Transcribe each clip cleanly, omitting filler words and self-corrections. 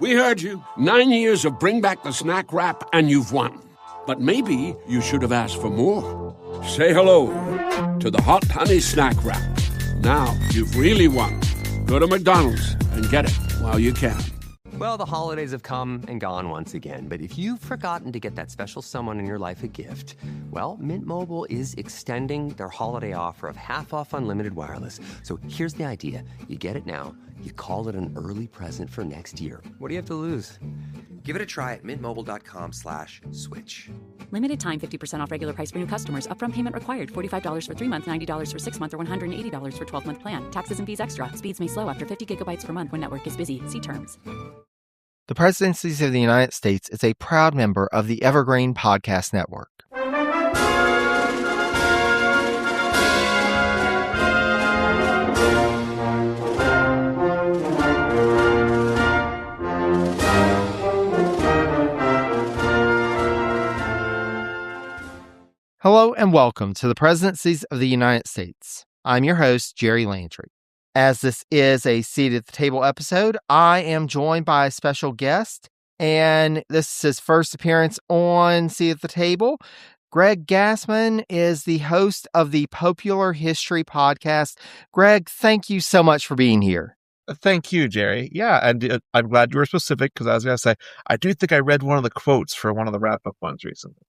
We heard you. 9 years of Bring Back the Snack Wrap, and you've won. But maybe you should have asked for more. Say hello to the Hot Honey Snack Wrap. Now you've really won. Go to McDonald's and get it while you can. Well, the holidays have come and gone once again. But if you've forgotten to get that special someone in your life a gift, well, Mint Mobile is extending their holiday offer of half off unlimited wireless. So here's the idea. You get it now. You call it an early present for next year. What do you have to lose? Give it a try at mintmobile.com/switch. Limited time, 50% off regular price for new customers. Upfront payment required. $45 for 3 months, $90 for 6 months, or $180 for 12-month plan. Taxes and fees extra. Speeds may slow after 50 gigabytes per month when network is busy. See terms. The Presidencies of the United States is a proud member of the Evergreen Podcast Network. Hello and welcome to the Presidencies of the United States. I'm your host, Jerry Landry. As this is a Seat at the Table episode, I am joined by a special guest, and this is his first appearance on Seat at the Table. Greg Gassman is the host of the Popular History Podcast. Greg, thank you so much for being here. Thank you, Jerry. Yeah, and I'm glad you were specific because I was going to say, I do think I read one of the quotes for one of the wrap-up ones recently.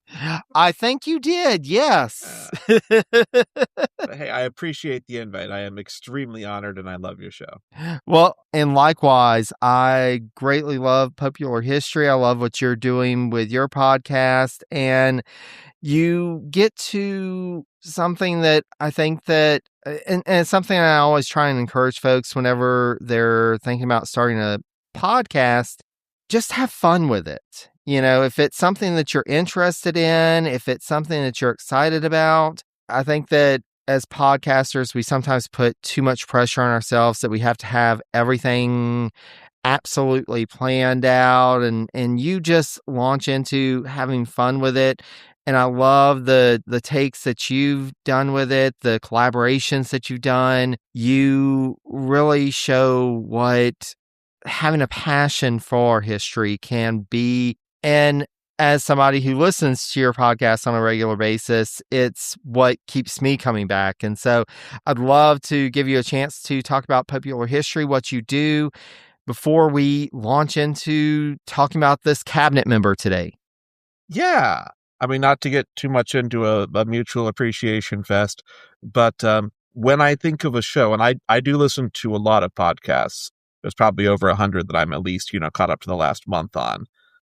I think you did, yes. Hey, I appreciate the invite. I am extremely honored and I love your show. Well, and likewise, I greatly love popular history. I love what you're doing with your podcast, and you get to something that I think that, and it's something I always try and encourage folks whenever they're thinking about starting a podcast, just have fun with it. You know, if it's something that you're interested in, if it's something that you're excited about, I think that as podcasters, we sometimes put too much pressure on ourselves that we have to have everything absolutely planned out, and you just launch into having fun with it. And I love the takes that you've done with it, the collaborations that you've done. You really show what having a passion for history can be. And as somebody who listens to your podcast on a regular basis, it's what keeps me coming back. And so I'd love to give you a chance to talk about popular history, what you do, before we launch into talking about this cabinet member today. Yeah. I mean, not to get too much into a mutual appreciation fest, but when I think of a show, and I do listen to a lot of podcasts, there's probably over 100 that I'm at least, caught up to the last month on.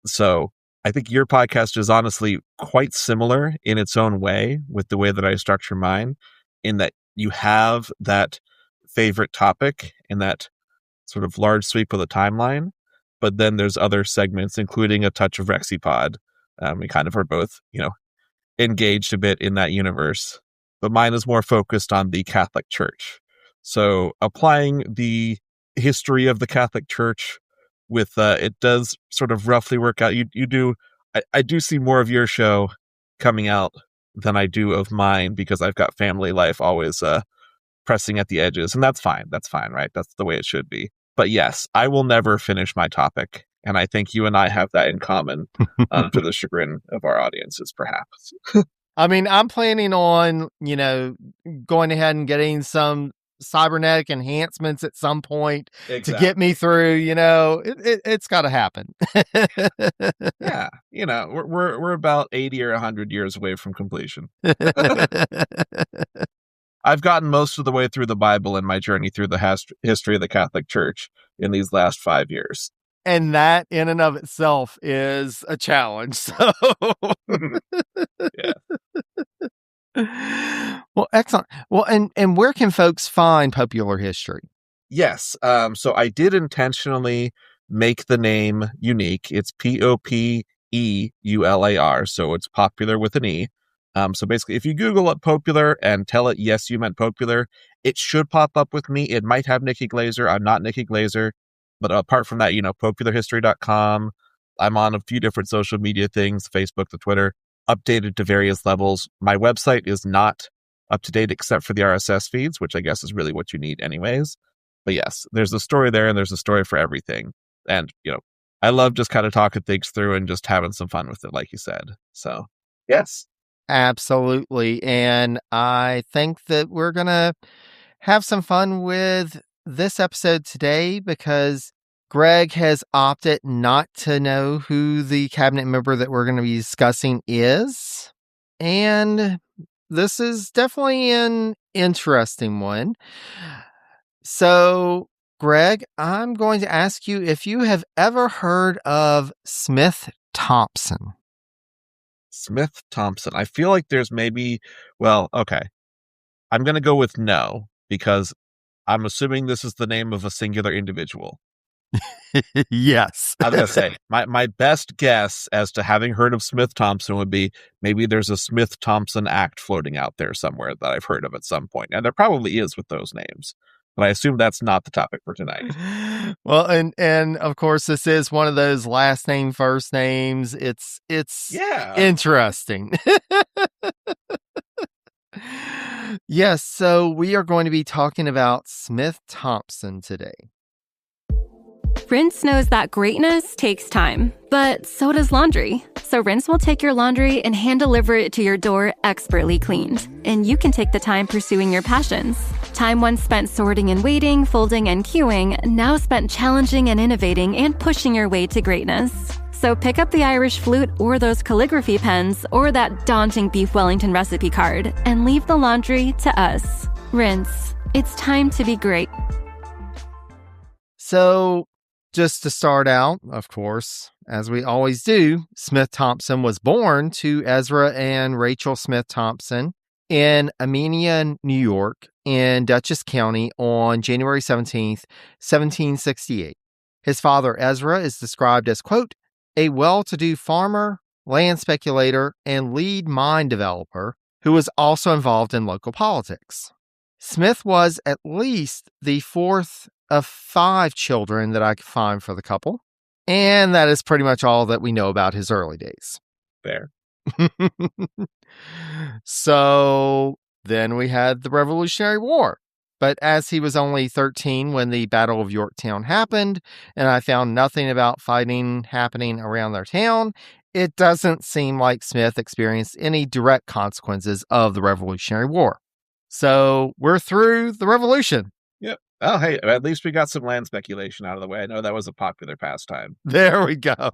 So I think your podcast is honestly quite similar in its own way with the way that I structure mine, in that you have that favorite topic in that sort of large sweep of the timeline, but then there's other segments, including a touch of RexiPod. We kind of are both, engaged a bit in that universe, but mine is more focused on the Catholic Church. So applying the history of the Catholic Church with, it does sort of roughly work out. I do see more of your show coming out than I do of mine because I've got family life always pressing at the edges, and that's fine. That's fine, right? That's the way it should be. But yes, I will never finish my topic. And I think you and I have that in common, to the chagrin of our audiences, perhaps. I mean, I'm planning on, going ahead and getting some cybernetic enhancements at some point to get me through. It's got to happen. Yeah, we're about 80 or 100 years away from completion. I've gotten most of the way through the Bible in my journey through the history of the Catholic Church in these last 5 years. And that in and of itself is a challenge. So, yeah. Well, excellent. Well, and where can folks find popular history? Yes. So I did intentionally make the name unique. It's POPEULAR. So it's popular with an E. So basically, if you Google it popular and tell it, yes, you meant popular, it should pop up with me. It might have Nikki Glaser. I'm not Nikki Glaser. But apart from that, popularhistory.com. I'm on a few different social media things, Facebook, the Twitter, updated to various levels. My website is not up to date except for the RSS feeds, which I guess is really what you need anyways. But yes, there's a story there and there's a story for everything. And, I love just kind of talking things through and just having some fun with it, like you said. So, yes. Absolutely. And I think that we're going to have some fun with this episode today because Greg has opted not to know who the cabinet member that we're going to be discussing is. And this is definitely an interesting one. So, Greg, I'm going to ask you if you have ever heard of Smith Thompson. Smith Thompson. I feel like there's maybe, well, okay. I'm going to go with no, because I'm assuming this is the name of a singular individual. Yes. I was going to say, my best guess as to having heard of Smith Thompson would be maybe there's a Smith Thompson act floating out there somewhere that I've heard of at some point. And there probably is with those names. But I assume that's not the topic for tonight. Well, and of course, this is one of those last name, first names. It's interesting. Yes, so we are going to be talking about Smith Thompson today. Rinse knows that greatness takes time, but so does laundry. So Rinse will take your laundry and hand deliver it to your door expertly cleaned. And you can take the time pursuing your passions. Time once spent sorting and waiting, folding and queuing, now spent challenging and innovating and pushing your way to greatness. So pick up the Irish flute or those calligraphy pens or that daunting beef Wellington recipe card and leave the laundry to us. Rinse. It's time to be great. So, just to start out, of course, as we always do, Smith Thompson was born to Ezra and Rachel Smith Thompson in Amenia, New York, in Dutchess County on January 17th, 1768. His father, Ezra, is described as, quote, a well-to-do farmer, land speculator, and lead mine developer who was also involved in local politics. Smith was at least the fourth of 5 children that I could find for the couple, and that is pretty much all that we know about his early days. Fair. So then we had the Revolutionary War. But as he was only 13 when the Battle of Yorktown happened, and I found nothing about fighting happening around their town, it doesn't seem like Smith experienced any direct consequences of the Revolutionary War. So we're through the Revolution. Yep. Oh, hey, at least we got some land speculation out of the way. I know that was a popular pastime. There we go.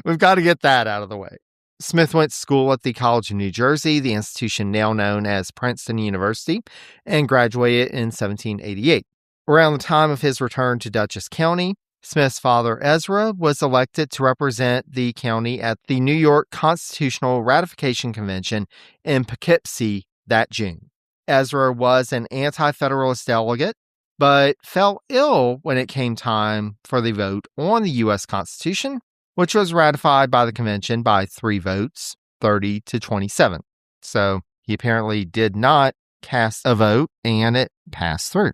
We've got to get that out of the way. Smith went to school at the College of New Jersey, the institution now known as Princeton University, and graduated in 1788. Around the time of his return to Dutchess County, Smith's father, Ezra, was elected to represent the county at the New York Constitutional Ratification Convention in Poughkeepsie that June. Ezra was an anti-Federalist delegate, but fell ill when it came time for the vote on the U.S. Constitution, which was ratified by the convention by 3 votes, 30 to 27. So he apparently did not cast a vote, and it passed through.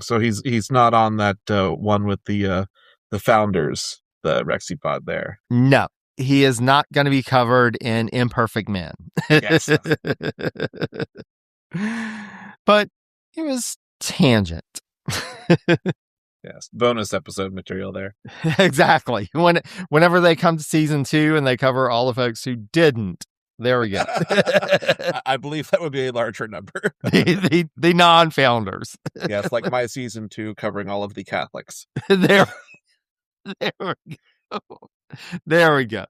So he's not on that one with the founders, the Rexipod there. No, he is not going to be covered in Imperfect Men. Yes. But it was tangent. Yes, bonus episode material there. Exactly. Whenever they come to season 2 and they cover all the folks who didn't, there we go. I believe that would be a larger number. the non-founders. Yes, like my season 2 covering all of the Catholics. There we go. There we go.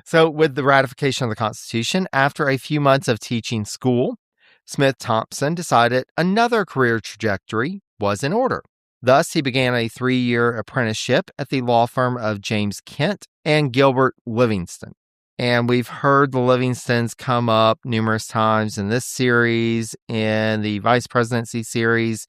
So with the ratification of the Constitution, after a few months of teaching school, Smith Thompson decided another career trajectory was in order. Thus, he began a 3-year apprenticeship at the law firm of James Kent and Gilbert Livingston. And we've heard the Livingstons come up numerous times in this series, in the vice presidency series.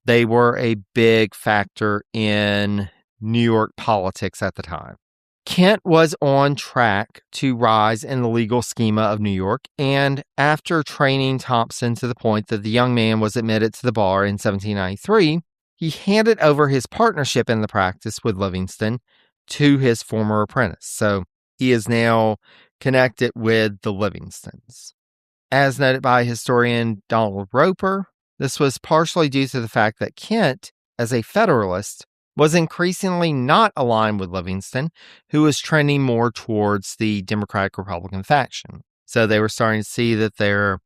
They were a big factor in New York politics at the time. Kent was on track to rise in the legal schema of New York, and after training Thompson to the point that the young man was admitted to the bar in 1793, he handed over his partnership in the practice with Livingston to his former apprentice. So he is now connected with the Livingstons. As noted by historian Donald Roper, this was partially due to the fact that Kent, as a Federalist, was increasingly not aligned with Livingston, who was trending more towards the Democratic-Republican faction. So they were starting to see that their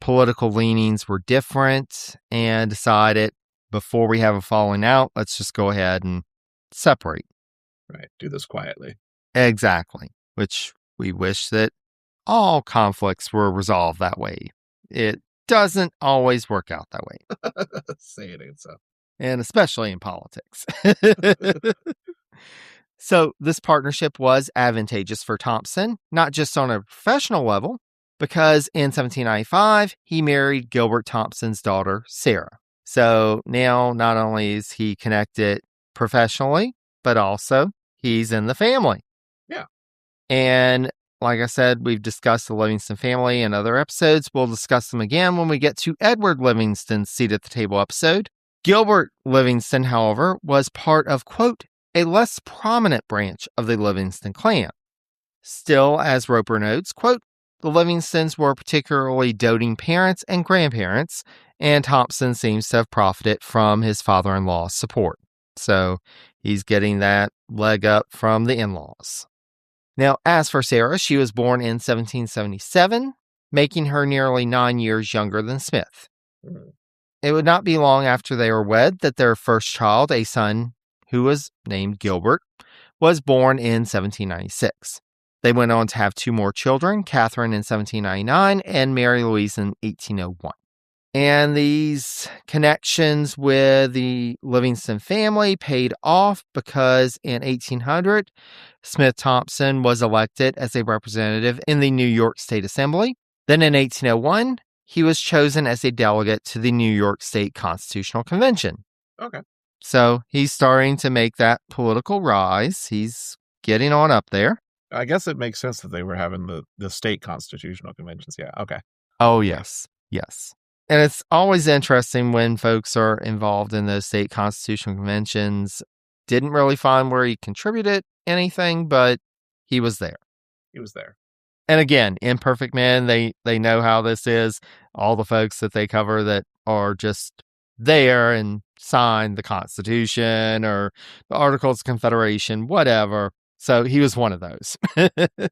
political leanings were different and decided, before we have a falling out, let's just go ahead and separate. Right. Do this quietly. Exactly. Which we wish that all conflicts were resolved that way. It doesn't always work out that way. Say it ain't so. And especially in politics. So this partnership was advantageous for Thompson, not just on a professional level, because in 1795, he married Gilbert Thompson's daughter, Sarah. So now not only is he connected professionally, but also he's in the family. Yeah. And like I said, we've discussed the Livingston family in other episodes. We'll discuss them again when we get to Edward Livingston's seat at the table episode. Gilbert Livingston, however, was part of, quote, a less prominent branch of the Livingston clan. Still, as Roper notes, quote, the Livingstons were particularly doting parents and grandparents, and Thompson seems to have profited from his father-in-law's support. So he's getting that leg up from the in-laws. Now, as for Sarah, she was born in 1777, making her nearly 9 years younger than Smith. It would not be long after they were wed that their first child, a son who was named Gilbert, was born in 1796. They went on to have 2 more children, Catherine in 1799 and Mary Louise in 1801. And these connections with the Livingston family paid off because in 1800, Smith Thompson was elected as a representative in the New York State Assembly. Then in 1801, he was chosen as a delegate to the New York State Constitutional Convention. Okay. So he's starting to make that political rise. He's getting on up there. I guess it makes sense that they were having the state constitutional conventions. Yeah. Okay. Oh, yes. Yes. And it's always interesting when folks are involved in those state constitutional conventions. Didn't really find where he contributed anything, but he was there. He was there. And again, Imperfect Men, they know how this is. All the folks that they cover that are just there and sign the Constitution or the Articles of Confederation, whatever. So he was one of those.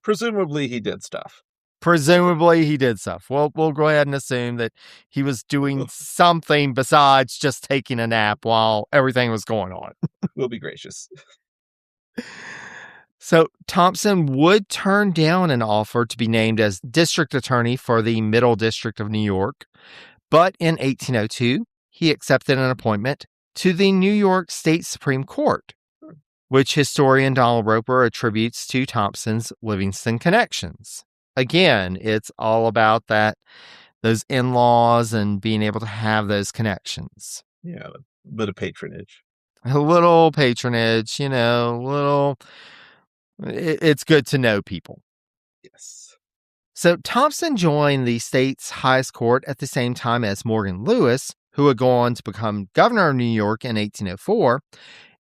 Presumably he did stuff. Presumably he did stuff. Well, we'll go ahead and assume that he was doing something besides just taking a nap while everything was going on. We'll be gracious. So Thompson would turn down an offer to be named as district attorney for the Middle District of New York, but in 1802, he accepted an appointment to the New York State Supreme Court, which historian Donald Roper attributes to Thompson's Livingston connections. Again, it's all about those in-laws and being able to have those connections. Yeah, a bit of patronage. A little patronage, it's good to know people. Yes. So Thompson joined the state's highest court at the same time as Morgan Lewis, who would go on to become governor of New York in 1804,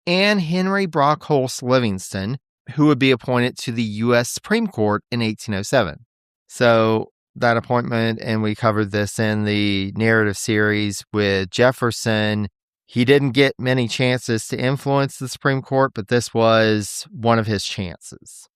and Henry Brockholst Livingston, who would be appointed to the U.S. Supreme Court in 1807. So that appointment, and we covered this in the narrative series with Jefferson, he didn't get many chances to influence the Supreme Court, but this was one of his chances.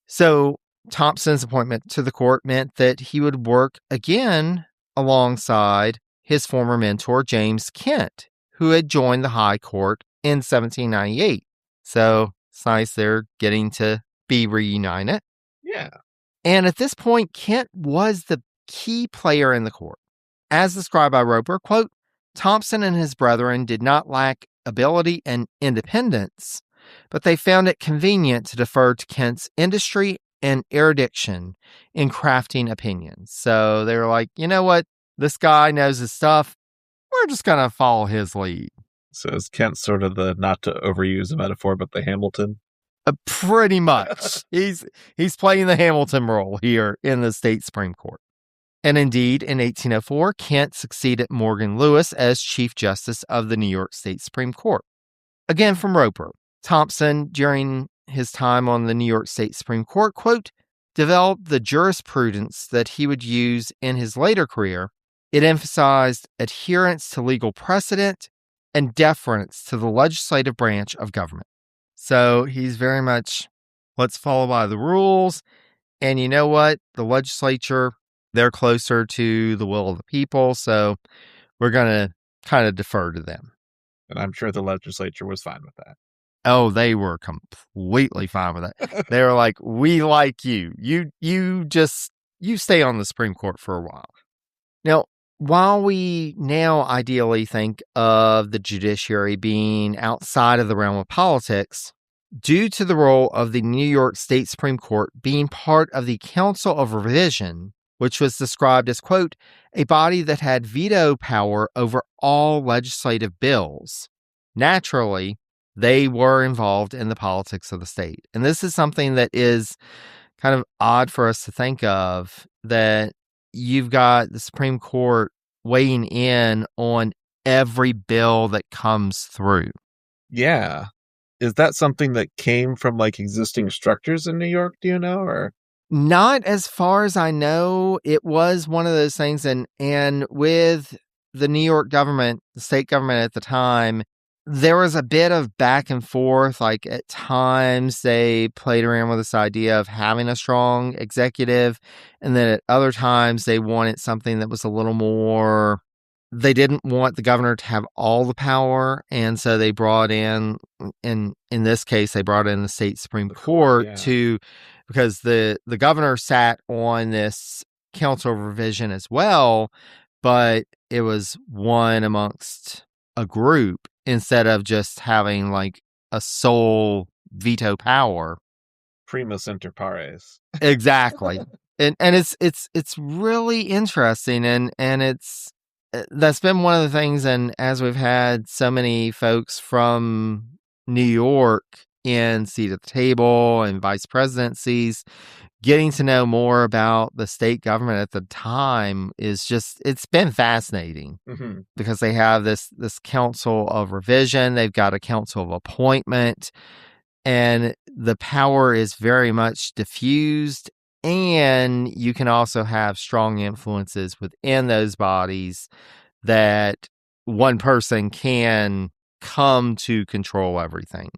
So Thompson's appointment to the court meant that he would work again alongside his former mentor, James Kent, who had joined the High Court in 1798. So it's nice they're getting to be reunited. Yeah. And at this point, Kent was the key player in the court. As described by Roper, quote, Thompson and his brethren did not lack ability and independence, but they found it convenient to defer to Kent's industry and erudition in crafting opinions. So they were like, you know what? This guy knows his stuff. We're just going to follow his lead. So is Kent sort of the, not to overuse a metaphor, but the Hamilton? Pretty much. He's playing the Hamilton role here in the state Supreme Court. And indeed, in 1804, Kent succeeded Morgan Lewis as Chief Justice of the New York State Supreme Court. Again from Roper, Thompson, during his time on the New York State Supreme Court, quote, developed the jurisprudence that he would use in his later career. It emphasized adherence to legal precedent, and deference to the legislative branch of government. So he's very much, let's follow by the rules. And you know what? The legislature, they're closer to the will of the people. So we're going to kind of defer to them. And I'm sure the legislature was fine with that. Oh, they were completely fine with it. They were like, we like you. You stay on the Supreme Court for a while. Now, while we now ideally think of the judiciary being outside of the realm of politics, due to the role of the New York State Supreme Court being part of the Council of Revision, which was described as, quote, a body that had veto power over all legislative bills, naturally, they were involved in the politics of the state. And this is something that is kind of odd for us to think of, that you've got the Supreme Court weighing in on every bill that comes through. Yeah. Is that something that came from like existing structures in New York, do you know? Or not as far as I know. It was one of those things, and with the New York government, the state government at the time, there was a bit of back and forth. Like at times they played around with this idea of having a strong executive, and then at other times they wanted something that was a little more, they didn't want the governor to have all the power. And so they brought in this case, they brought in the state Supreme Court because the governor sat on this council of revision as well, but it was one amongst a group instead of just having like a sole veto power. Primus inter pares. Exactly. and it's really interesting, and that's been one of the things. And as we've had so many folks from New York in seat at the table and vice presidencies, getting to know more about the state government at the time is just, it's been fascinating because they have this council of revision, they've got a council of appointment, and the power is very much diffused. And you can also have strong influences within those bodies that one person can come to control everything.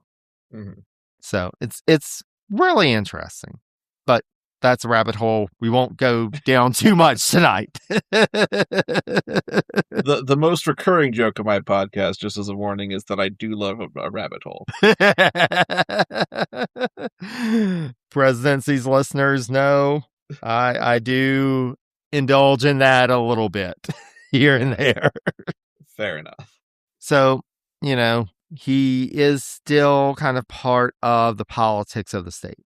So it's really interesting. But that's a rabbit hole we won't go down too much tonight. The most recurring joke of my podcast, just as a warning, is that I do love a rabbit hole. Presidency's listeners know I do indulge in that a little bit here and there. Fair enough. So, he is still kind of part of the politics of the state.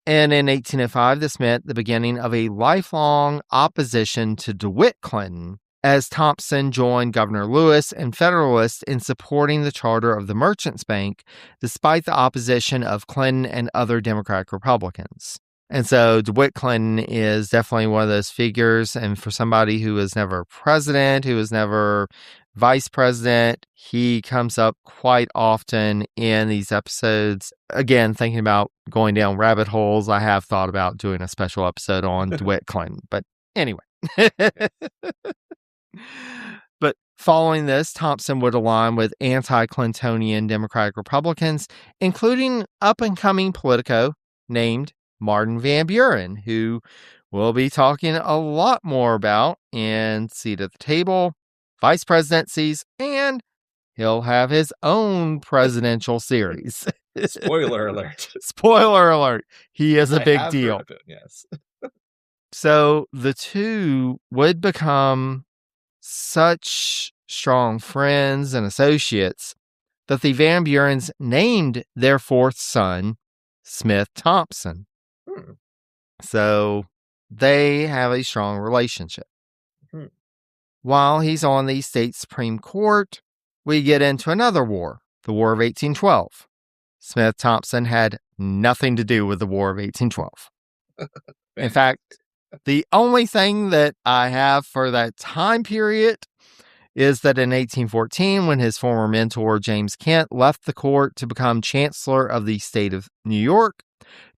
And in 1805, this meant the beginning of a lifelong opposition to DeWitt Clinton, as Thompson joined Governor Lewis and Federalists in supporting the charter of the Merchants Bank, despite the opposition of Clinton and other Democratic Republicans. And so DeWitt Clinton is definitely one of those figures. And for somebody who was never president, who was never vice president, he comes up quite often in these episodes. Again, thinking about going down rabbit holes, I have thought about doing a special episode on DeWitt Clinton. But anyway. But following this, Thompson would align with anti-Clintonian Democratic Republicans, including up-and-coming Politico named Martin Van Buren, who we'll be talking a lot more about in Seat at the Table, vice presidencies, and he'll have his own presidential series. Spoiler alert. Spoiler alert. He is a big deal. Heard of it, yes. So the two would become such strong friends and associates that the Van Burens named their fourth son Smith Thompson. So they have a strong relationship. While he's on the state Supreme Court, we get into another war, the War of 1812. Smith Thompson had nothing to do with the War of 1812. In fact, the only thing that I have for that time period is that in 1814, when his former mentor, James Kent, left the court to become Chancellor of the state of New York,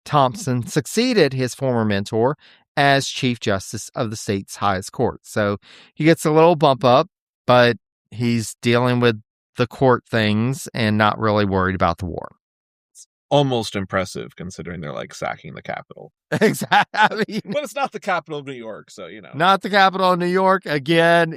Thompson succeeded his former mentor as Chief Justice of the state's highest court. So he gets a little bump up, but he's dealing with the court things and not really worried about the war. Almost impressive considering they're like sacking the capital. Exactly. I mean, But it's not the capital of New York, so not the capital of New York. Again,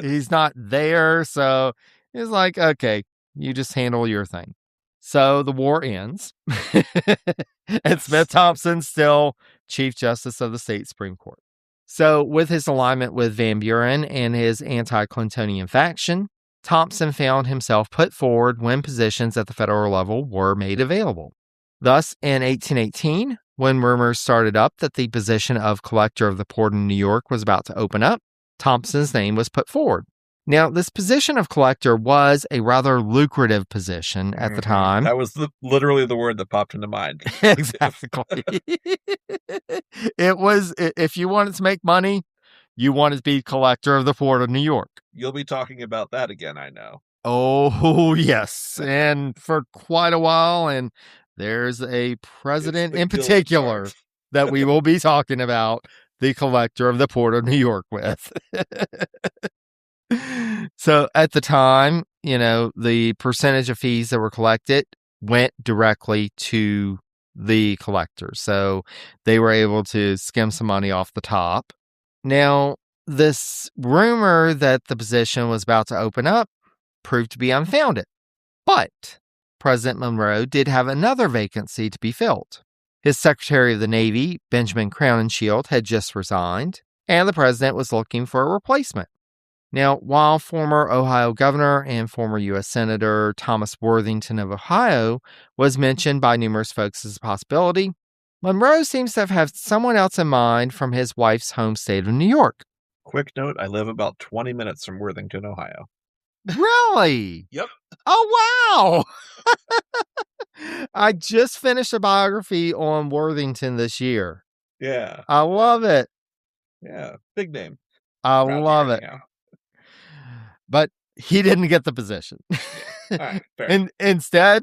he's not there, so he's like, okay, you just handle your thing. So the war ends, and Smith-Thompson's still Chief Justice of the state Supreme Court. So with his alignment with Van Buren and his anti-Clintonian faction, Thompson found himself put forward when positions at the federal level were made available. Thus, in 1818, when rumors started up that the position of collector of the port in New York was about to open up, Thompson's name was put forward. Now, this position of collector was a rather lucrative position at the time. That was literally the word that popped into mind. Exactly. It was, if you wanted to make money, you wanted to be collector of the port of New York. You'll be talking about that again, I know. Oh, yes. And for quite a while. And there's a president in particular that we will be talking about the collector of the port of New York with. So at the time, the percentage of fees that were collected went directly to the collector. So they were able to skim some money off the top. Now, this rumor that the position was about to open up proved to be unfounded. But President Monroe did have another vacancy to be filled. His Secretary of the Navy, Benjamin Crowninshield, had just resigned, and the president was looking for a replacement. Now, while former Ohio governor and former U.S. Senator Thomas Worthington of Ohio was mentioned by numerous folks as a possibility, Monroe seems to have had someone else in mind from his wife's home state of New York. Quick note, I live about 20 minutes from Worthington, Ohio. Really? Yep. Oh, wow! I just finished a biography on Worthington this year. Yeah. I love it. Yeah, big name. I love it. But he didn't get the position. All right, fair. And instead,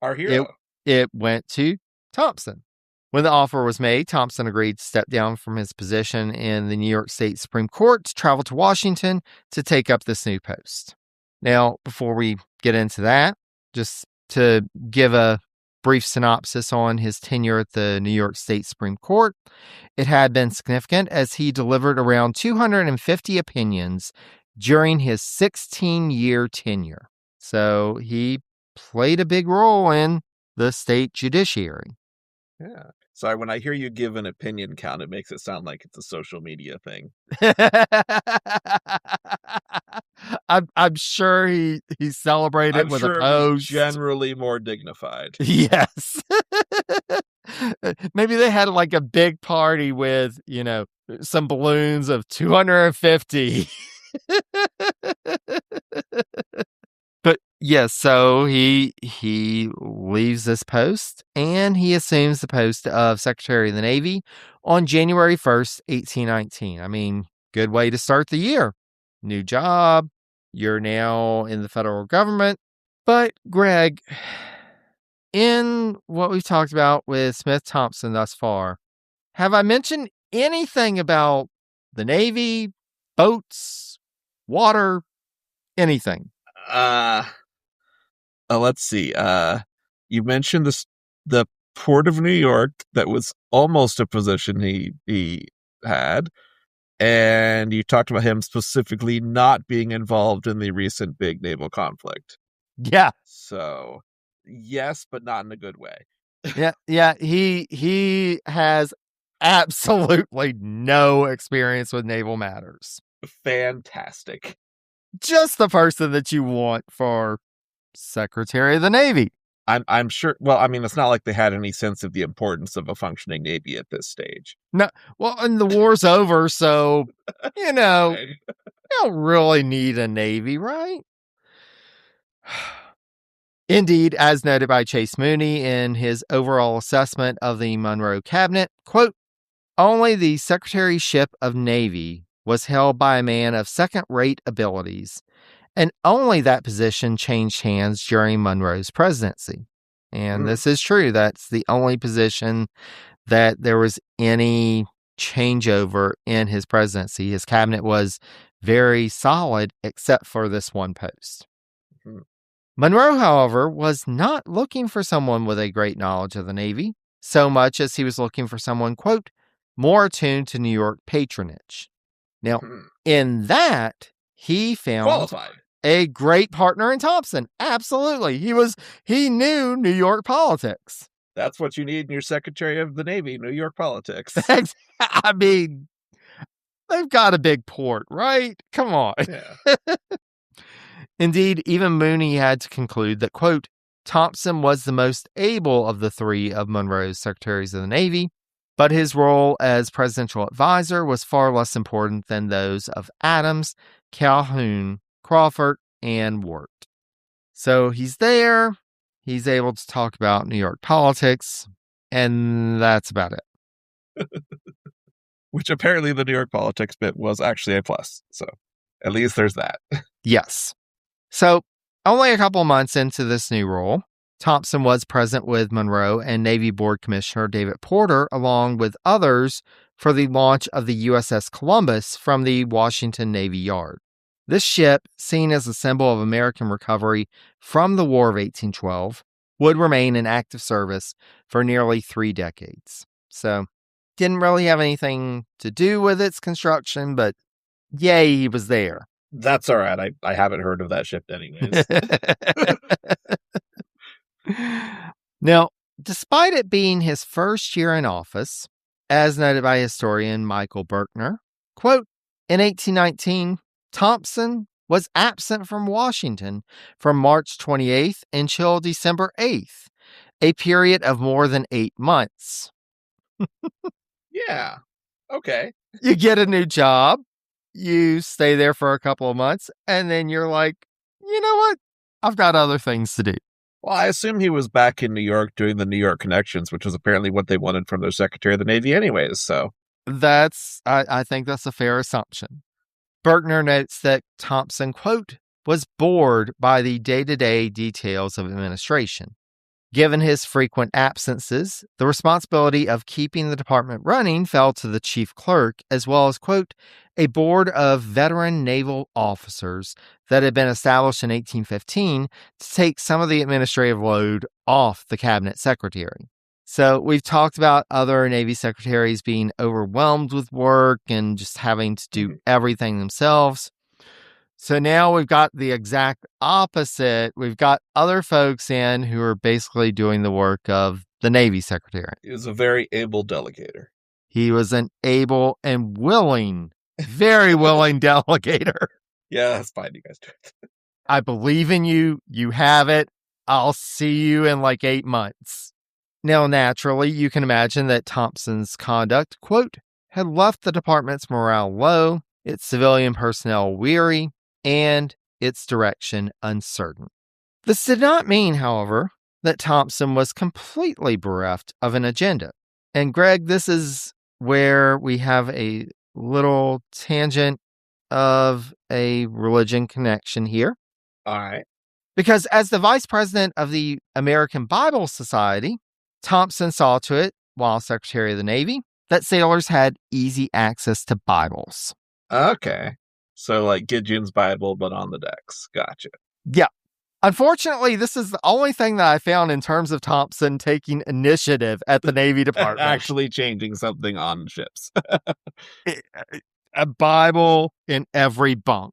our hero. It went to Thompson. When the offer was made, Thompson agreed to step down from his position in the New York State Supreme Court to travel to Washington to take up this new post. Now, before we get into that, just to give a brief synopsis on his tenure at the New York State Supreme Court, it had been significant as he delivered around 250 opinions during his 16-year tenure. So he played a big role in the state judiciary. Yeah. Sorry, when I hear you give an opinion count, it makes it sound like it's a social media thing. I'm sure he celebrated with a post. Generally more dignified. Yes. Maybe they had like a big party with, some balloons of 250. But yes, so he leaves this post and he assumes the post of Secretary of the Navy on January 1st, 1819. I mean, good way to start the year. New job. You're now in the federal government. But Greg, in what we've talked about with Smith-Thompson thus far, have I mentioned anything about the Navy, boats, water, anything? Let's see. You mentioned the Port of New York that was almost a position he had, and you talked about him specifically not being involved in the recent big naval conflict. Yeah. So, yes, but not in a good way. Yeah. He has absolutely no experience with naval matters. Fantastic. Just the person that you want for Secretary of the Navy. I'm sure. Well, I mean, it's not like they had any sense of the importance of a functioning Navy at this stage. No. Well, and the war's over, so, you don't really need a Navy, right? Indeed, as noted by Chase Mooney in his overall assessment of the Monroe cabinet, quote, only the Secretaryship of Navy was held by a man of second-rate abilities, and only that position changed hands during Monroe's presidency. And this is true. That's the only position that there was any changeover in his presidency. His cabinet was very solid except for this one post. Monroe, however, was not looking for someone with a great knowledge of the Navy, so much as he was looking for someone, quote, more attuned to New York patronage. Now, in that, he found Qualified. a great partner in Thompson. Absolutely. He knew New York politics. That's what you need in your Secretary of the Navy, New York politics. I mean, they've got a big port, right? Come on. Yeah. Indeed, even Mooney had to conclude that, quote, Thompson was the most able of the three of Monroe's secretaries of the Navy, but his role as presidential advisor was far less important than those of Adams, Calhoun, Crawford, and Wirt. So he's there, he's able to talk about New York politics, and that's about it. Which apparently the New York politics bit was actually a plus. So at least there's that. Yes. So only a couple months into this new role, Thompson was present with Monroe and Navy Board Commissioner David Porter, along with others, for the launch of the USS Columbus from the Washington Navy Yard. This ship, seen as a symbol of American recovery from the War of 1812, would remain in active service for nearly 3 decades. So, didn't really have anything to do with its construction, but yay, he was there. That's all right. I haven't heard of that ship anyways. Now, despite it being his first year in office, as noted by historian Michael Berkner, quote, in 1819, Thompson was absent from Washington from March 28th until December 8th, a period of more than 8 months. Yeah. Okay. You get a new job, you stay there for a couple of months, and then you're like, you know what? I've got other things to do. Well, I assume he was back in New York doing the New York connections, which was apparently what they wanted from their Secretary of the Navy anyways, so. I think that's a fair assumption. Berkner notes that Thompson, quote, was bored by the day-to-day details of administration. Given his frequent absences, the responsibility of keeping the department running fell to the chief clerk, as well as, quote, a board of veteran naval officers that had been established in 1815 to take some of the administrative load off the cabinet secretary. So we've talked about other Navy secretaries being overwhelmed with work and just having to do everything themselves. So now we've got the exact opposite. We've got other folks in who are basically doing the work of the Navy secretary. He was a very able delegator. He was an able and willing, very willing delegator. Yeah, that's fine. You guys do it. I believe in you. You have it. I'll see you in like 8 months. Now, naturally, you can imagine that Thompson's conduct, quote, had left the department's morale low, its civilian personnel weary, and its direction uncertain. This did not mean, however, that Thompson was completely bereft of an agenda. And Greg, this is where we have a little tangent of a religion connection here. All right. Because as the vice president of the American Bible Society, Thompson saw to it, while Secretary of the Navy, that sailors had easy access to Bibles. Okay. So like Gideon's Bible, but on the decks. Gotcha. Yeah. Unfortunately, this is the only thing that I found in terms of Thompson taking initiative at the Navy Department. Actually changing something on ships. A Bible in every bunk.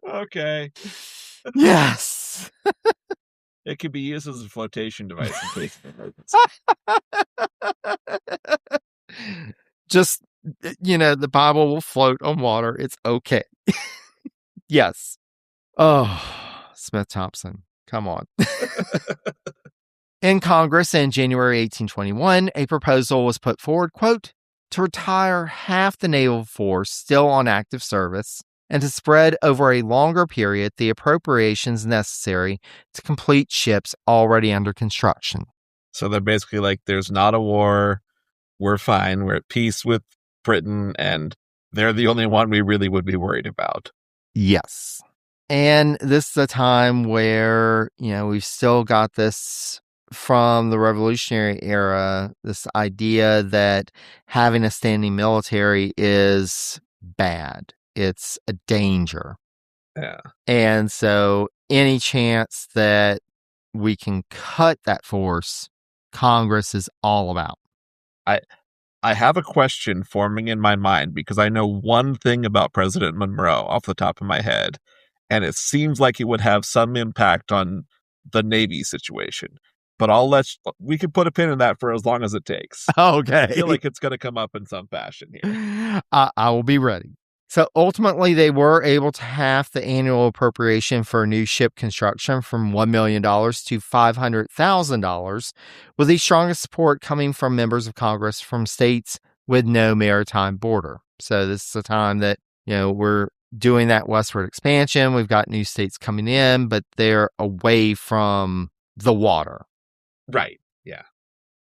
Okay. Yes. It could be used as a flotation device in case of emergency. Just, the Bible will float on water. It's okay. Yes. Oh, Smith Thompson. Come on. In Congress in January 1821, a proposal was put forward, quote, to retire half the naval force still on active service and to spread over a longer period the appropriations necessary to complete ships already under construction. So they're basically like, there's not a war. We're fine. We're at peace with Britain, and they're the only one we really would be worried about. Yes. And this is a time where, we've still got this from the Revolutionary era, this idea that having a standing military is bad. It's a danger. Yeah. And so any chance that we can cut that force, Congress is all about. I have a question forming in my mind because I know one thing about President Monroe off the top of my head, and it seems like it would have some impact on the Navy situation. But we can put a pin in that for as long as it takes. Okay. I feel like it's going to come up in some fashion here. I will be ready. So ultimately, they were able to half the annual appropriation for new ship construction from $1 million to $500,000, with the strongest support coming from members of Congress from states with no maritime border. So this is the time that, we're doing that westward expansion. We've got new states coming in, but they're away from the water. Right. Yeah.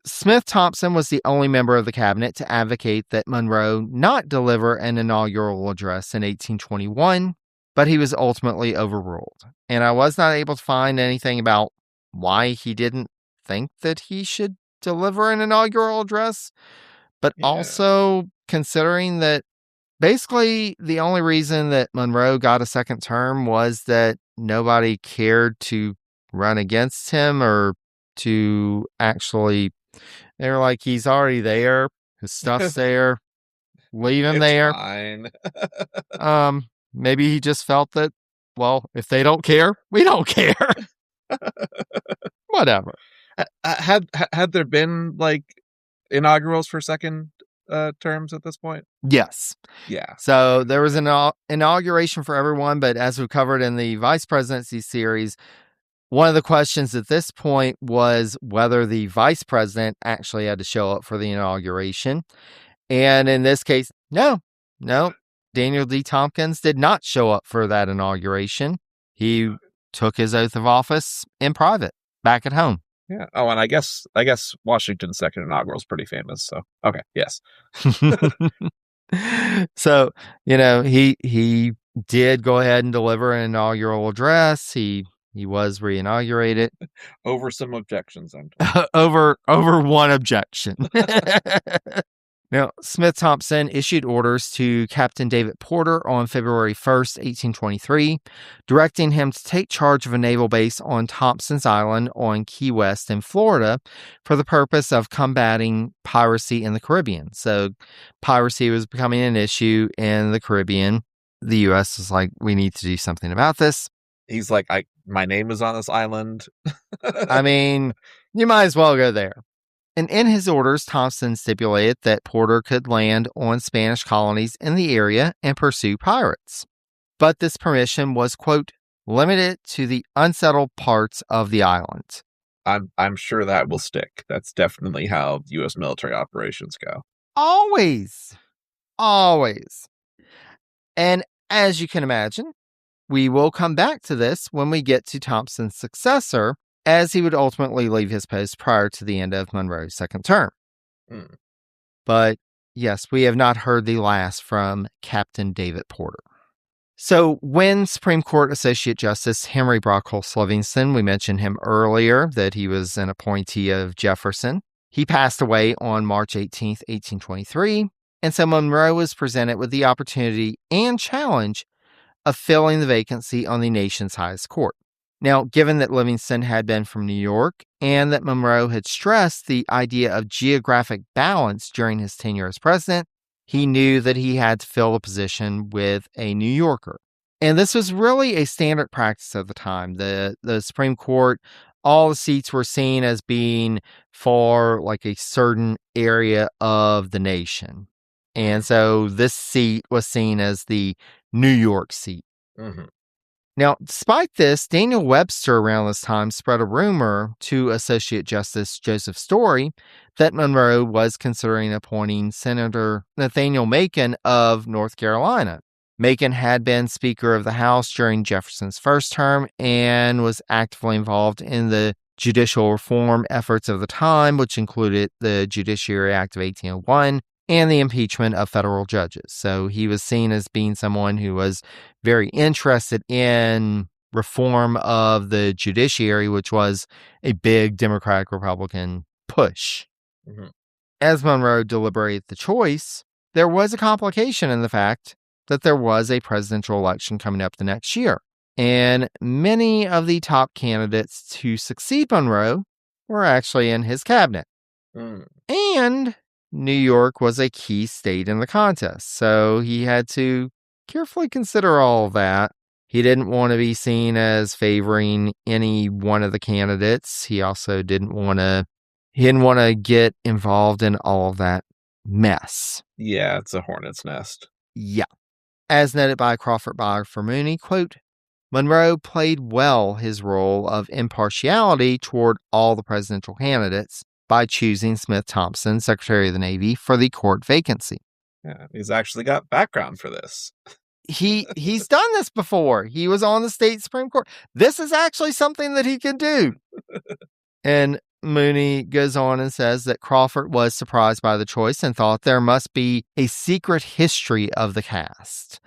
Smith-Thompson was the only member of the cabinet to advocate that Monroe not deliver an inaugural address in 1821, but he was ultimately overruled. And I was not able to find anything about why he didn't think that he should deliver an inaugural address, but also considering that basically the only reason that Monroe got a second term was that nobody cared to run against him or to actually... They were like, he's already there. His stuff's there. Leave him there. Fine. Maybe he just felt that, well, if they don't care, we don't care. Whatever. Had there been like inaugurals for second terms at this point? Yes. Yeah. So there was an inauguration for everyone, but as we covered in the vice presidency series, one of the questions at this point was whether the vice president actually had to show up for the inauguration. And in this case, no. Daniel D. Tompkins did not show up for that inauguration. He took his oath of office in private, back at home. Yeah. Oh, and I guess Washington's second inaugural is pretty famous. So, okay. Yes. So, he did go ahead and deliver an inaugural address. He was reinaugurated. Over some objections. over one objection. Now, Smith-Thompson issued orders to Captain David Porter on February 1st, 1823, directing him to take charge of a naval base on Thompson's Island on Key West in Florida for the purpose of combating piracy in the Caribbean. So piracy was becoming an issue in the Caribbean. The U.S. was like, we need to do something about this. He's like, my name is on this island. I mean, you might as well go there. And in his orders, Thompson stipulated that Porter could land on Spanish colonies in the area and pursue pirates. But this permission was, quote, limited to the unsettled parts of the island. I'm sure that will stick. That's definitely how U.S. military operations go. Always. And as you can imagine, we will come back to this when we get to Thompson's successor, as he would ultimately leave his post prior to the end of Monroe's second term. But yes, we have not heard the last from Captain David Porter. So when Supreme Court Associate Justice Henry Brockholz Livingston, we mentioned him earlier, that he was an appointee of Jefferson, he passed away on March 18th, 1823, and so Monroe was presented with the opportunity and challenge of filling the vacancy on the nation's highest court. Now, given that Livingston had been from New York and that Monroe had stressed the idea of geographic balance during his tenure as president, he knew that he had to fill the position with a New Yorker. And this was really a standard practice at the time. The Supreme Court, all the seats were seen as being for like a certain area of the nation. And so this seat was seen as the New York seat. Mm-hmm. Now, despite this, Daniel Webster around this time spread a rumor to Associate Justice Joseph Story that Monroe was considering appointing Senator Nathaniel Macon of North Carolina. Macon had been Speaker of the House during Jefferson's first term and was actively involved in the judicial reform efforts of the time, which included the Judiciary Act of 1801 and the impeachment of federal judges. So he was seen as being someone who was very interested in reform of the judiciary, which was a big Democratic-Republican push. Mm-hmm. As Monroe deliberated the choice, there was a complication in the fact that there was a presidential election coming up the next year. And many of the top candidates to succeed Monroe were actually in his cabinet. And New York was a key state in the contest, so he had to carefully consider all of that. He didn't want to be seen as favoring any one of the candidates. He also didn't want to get involved in all of that mess. Yeah, it's a hornet's nest. Yeah. As noted by Crawford biographer Mooney, quote, Monroe played well his role of impartiality toward all the presidential candidates by choosing Smith Thompson, Secretary of the Navy, for the court vacancy. Yeah, he's actually got background for this. He's done this before. He was on the state Supreme Court. This is actually something that he can do. And Mooney goes on and says that Crawford was surprised by the choice and thought there must be a secret history of the cast.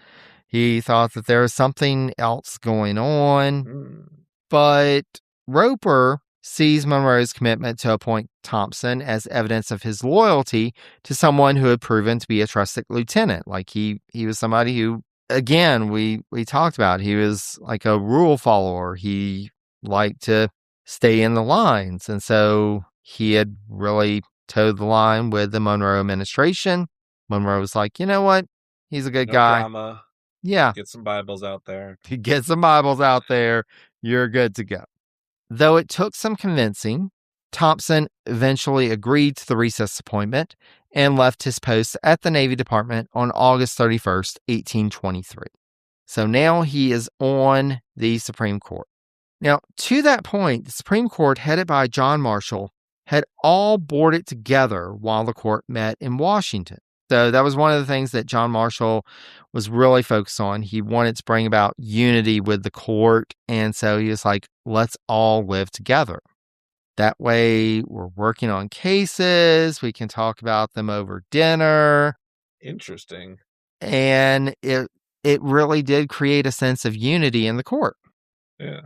He thought that there was something else going on. But Roper sees Monroe's commitment to appoint Thompson as evidence of his loyalty to someone who had proven to be a trusted lieutenant. Like he was somebody who, again, we talked about, he was like a rule follower. He liked to stay in the lines. And so he had really towed the line with the Monroe administration. Monroe was like, you know what? He's a good guy. Drama. Yeah. Get some Bibles out there. Get some Bibles out there. You're good to go. Though it took some convincing, Thompson eventually agreed to the recess appointment and left his post at the Navy Department on August 31st, 1823. So now he is on the Supreme Court. Now, to that point, the Supreme Court, headed by John Marshall, had all boarded together while the court met in Washington. So that was one of the things that John Marshall was really focused on. He wanted to bring about unity with the court. And so he was like, let's all live together. That way we're working on cases. We can talk about them over dinner. Interesting. And it really did create a sense of unity in the court. Yeah.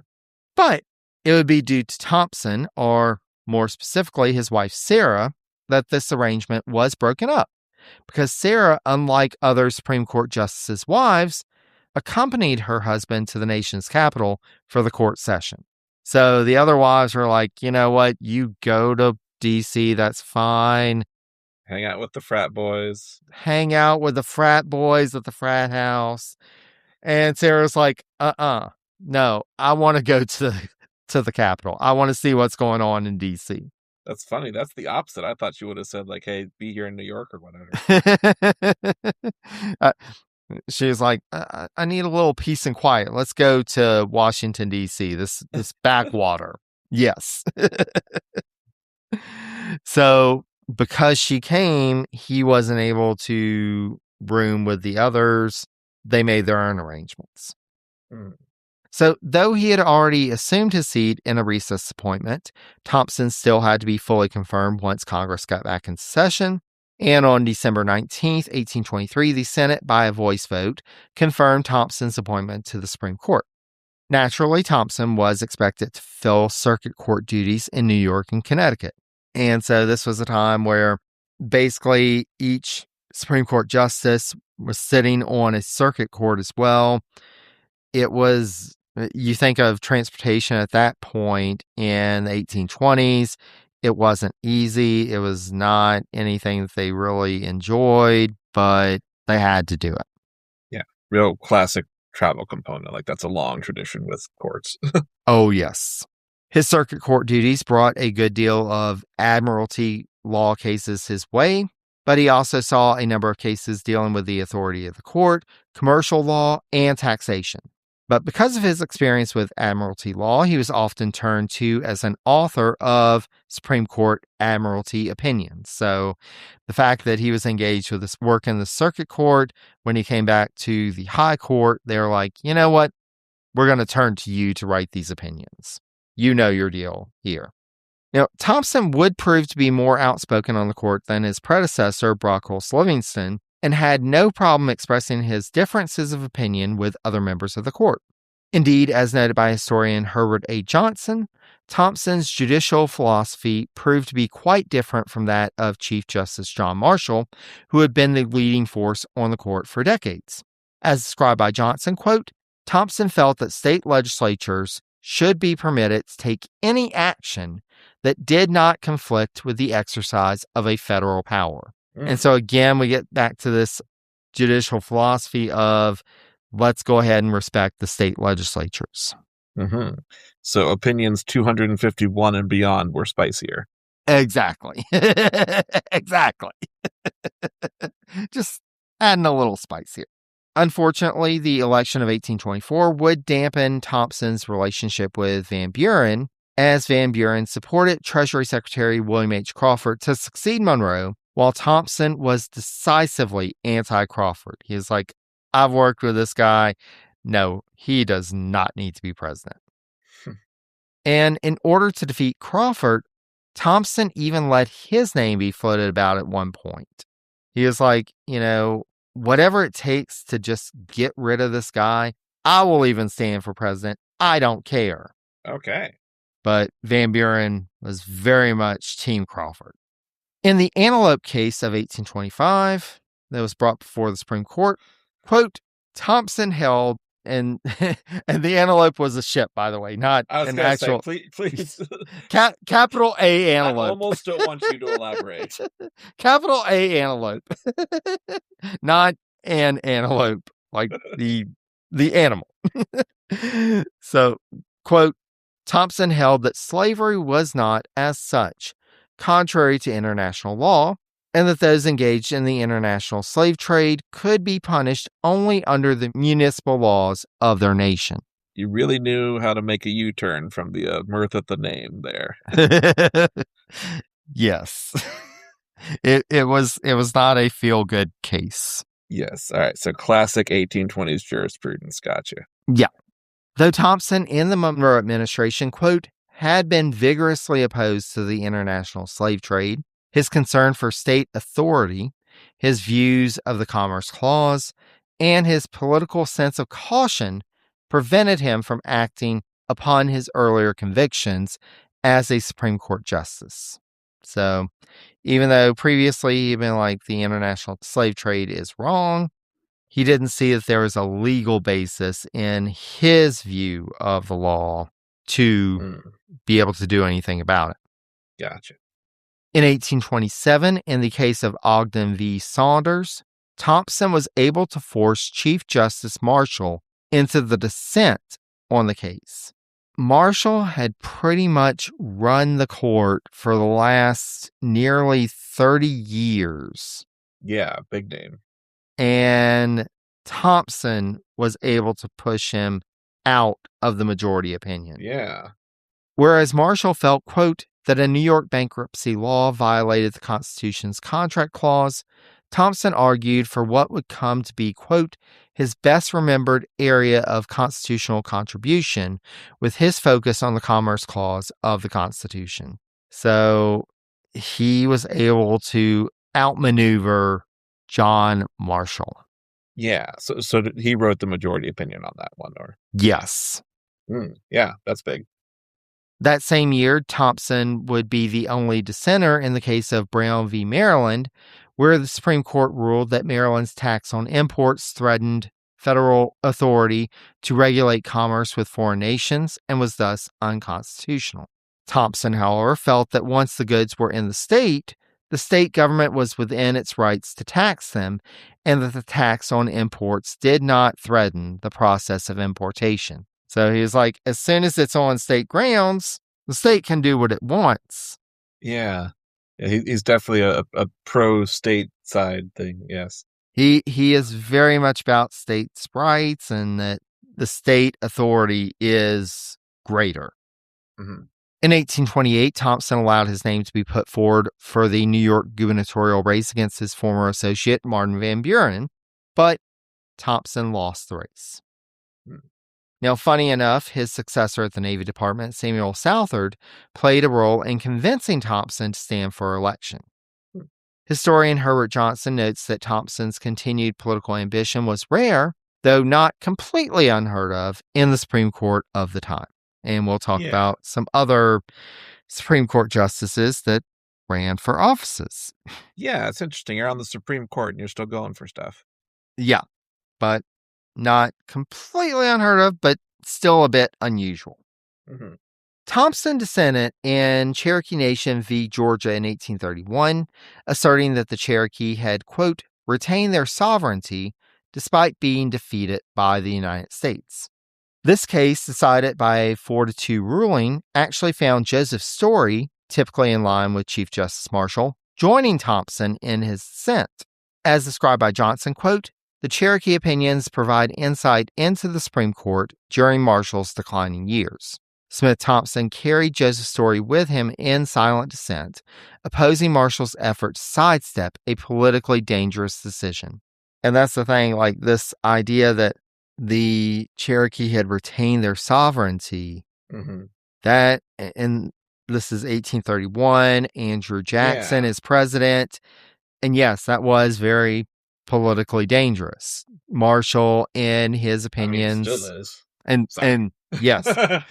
But it would be due to Thompson, or more specifically his wife Sarah, that this arrangement was broken up. Because Sarah, unlike other Supreme Court justices' wives, accompanied her husband to the nation's capital for the court session. So the other wives were like, you know what, you go to D.C., that's fine. Hang out with the frat boys. Hang out with the frat boys at the frat house. And Sarah's like, no, I want to go to the Capitol. I want to see what's going on in D.C. That's funny. That's the opposite. I thought you would have said, like, hey, be here in New York or whatever. She was like, I need a little peace and quiet. Let's go to Washington, D.C., this backwater. Yes. So because she came, he wasn't able to room with the others. They made their own arrangements. So though he had already assumed his seat in a recess appointment, Thompson still had to be fully confirmed once Congress got back in session. And on December 19th, 1823, the Senate, by a voice vote, confirmed Thompson's appointment to the Supreme Court. Naturally, Thompson was expected to fill circuit court duties in New York and Connecticut. And so this was a time where basically each Supreme Court justice was sitting on a circuit court as well. It was, you think of transportation at that point in the 1820s, it wasn't easy. It was not anything that they really enjoyed, but they had to do it. Yeah, real classic travel component. Like, that's a long tradition with courts. Oh, yes. His circuit court duties brought a good deal of admiralty law cases his way, but he also saw a number of cases dealing with the authority of the court, commercial law, and taxation. But because of his experience with admiralty law, he was often turned to as an author of Supreme Court admiralty opinions. So the fact that he was engaged with this work in the circuit court, when he came back to the high court, they were like, you know what? We're going to turn to you to write these opinions. You know your deal here. Now, Thompson would prove to be more outspoken on the court than his predecessor, Brockholst Livingston, and had no problem expressing his differences of opinion with other members of the court. Indeed, as noted by historian Herbert A. Johnson, Thompson's judicial philosophy proved to be quite different from that of Chief Justice John Marshall, who had been the leading force on the court for decades. As described by Johnson, quote, Thompson felt that state legislatures should be permitted to take any action that did not conflict with the exercise of a federal power. And so again, we get back to this judicial philosophy of let's go ahead and respect the state legislatures. Mm-hmm. So opinions 251 and beyond were spicier. Exactly. Exactly. Just adding a little spice here. Unfortunately, the election of 1824 would dampen Thompson's relationship with Van Buren, as Van Buren supported Treasury Secretary William H. Crawford to succeed Monroe, while Thompson was decisively anti-Crawford. He was like, I've worked with this guy. No, he does not need to be president. And in order to defeat Crawford, Thompson even let his name be floated about at one point. He was like, whatever it takes to just get rid of this guy, I will even stand for president. I don't care. Okay. But Van Buren was very much Team Crawford. In the Antelope case of 1825 that was brought before the Supreme Court, quote, Thompson held, and the Antelope was a ship, by the way, not an actual. Say, please. Capital A Antelope. I almost don't want you to elaborate. Capital A Antelope. Not an antelope, like the animal. So, quote, Thompson held that slavery was not, as such, contrary to international law, and that those engaged in the international slave trade could be punished only under the municipal laws of their nation. You really knew how to make a U-turn from the mirth at the name there. Yes. It was not a feel-good case. Yes. All right. So classic 1820s jurisprudence. Gotcha. Yeah. Though Thompson in the Monroe administration, quote, had been vigorously opposed to the international slave trade, his concern for state authority, his views of the Commerce Clause, and his political sense of caution prevented him from acting upon his earlier convictions as a Supreme Court justice. So, even though previously he'd been like, the international slave trade is wrong, he didn't see that there was a legal basis in his view of the law to be able to do anything about it. Gotcha. In 1827, in the case of Ogden v. Saunders, Thompson was able to force Chief Justice Marshall into the dissent on the case. Marshall had pretty much run the court for the last nearly 30 years. Yeah, big name. And Thompson was able to push him out of the majority opinion. Yeah. Whereas Marshall felt, quote, that a New York bankruptcy law violated the Constitution's contract clause, Thompson argued for what would come to be, quote, his best remembered area of constitutional contribution, with his focus on the Commerce Clause of the Constitution. So he was able to outmaneuver John Marshall. Yeah. So he wrote the majority opinion on that one, or? Yes. Yeah, that's big. That same year, Thompson would be the only dissenter in the case of Brown v. Maryland, where the Supreme Court ruled that Maryland's tax on imports threatened federal authority to regulate commerce with foreign nations and was thus unconstitutional. Thompson, however, felt that once the goods were in the state government was within its rights to tax them, and that the tax on imports did not threaten the process of importation. So he was like, as soon as it's on state grounds, the state can do what it wants. Yeah. He's definitely a pro-state side thing, yes. He is very much about states' rights and that the state authority is greater. Mm-hmm. In 1828, Thompson allowed his name to be put forward for the New York gubernatorial race against his former associate, Martin Van Buren, but Thompson lost the race. Now, funny enough, his successor at the Navy Department, Samuel Southard, played a role in convincing Thompson to stand for election. Historian Herbert Johnson notes that Thompson's continued political ambition was rare, though not completely unheard of, in the Supreme Court of the time. And we'll talk about some other Supreme Court justices that ran for offices. Yeah, it's interesting. You're on the Supreme Court and you're still going for stuff. Yeah, but Not completely unheard of, but still a bit unusual. Mm-hmm. Thompson dissented in Cherokee Nation v. Georgia in 1831, asserting that the Cherokee had, quote, retained their sovereignty despite being defeated by the United States. This case, decided by a 4-2 ruling, actually found Joseph Story, typically in line with Chief Justice Marshall, joining Thompson in his dissent. As described by Johnson, quote, the Cherokee opinions provide insight into the Supreme Court during Marshall's declining years. Smith-Thompson carried Joseph Story with him in silent dissent, opposing Marshall's effort to sidestep a politically dangerous decision. And that's the thing, like this idea that the Cherokee had retained their sovereignty, that, and this is 1831, Andrew Jackson is president, and yes, that was very politically dangerous. Marshall, in his opinions, still is. And yes,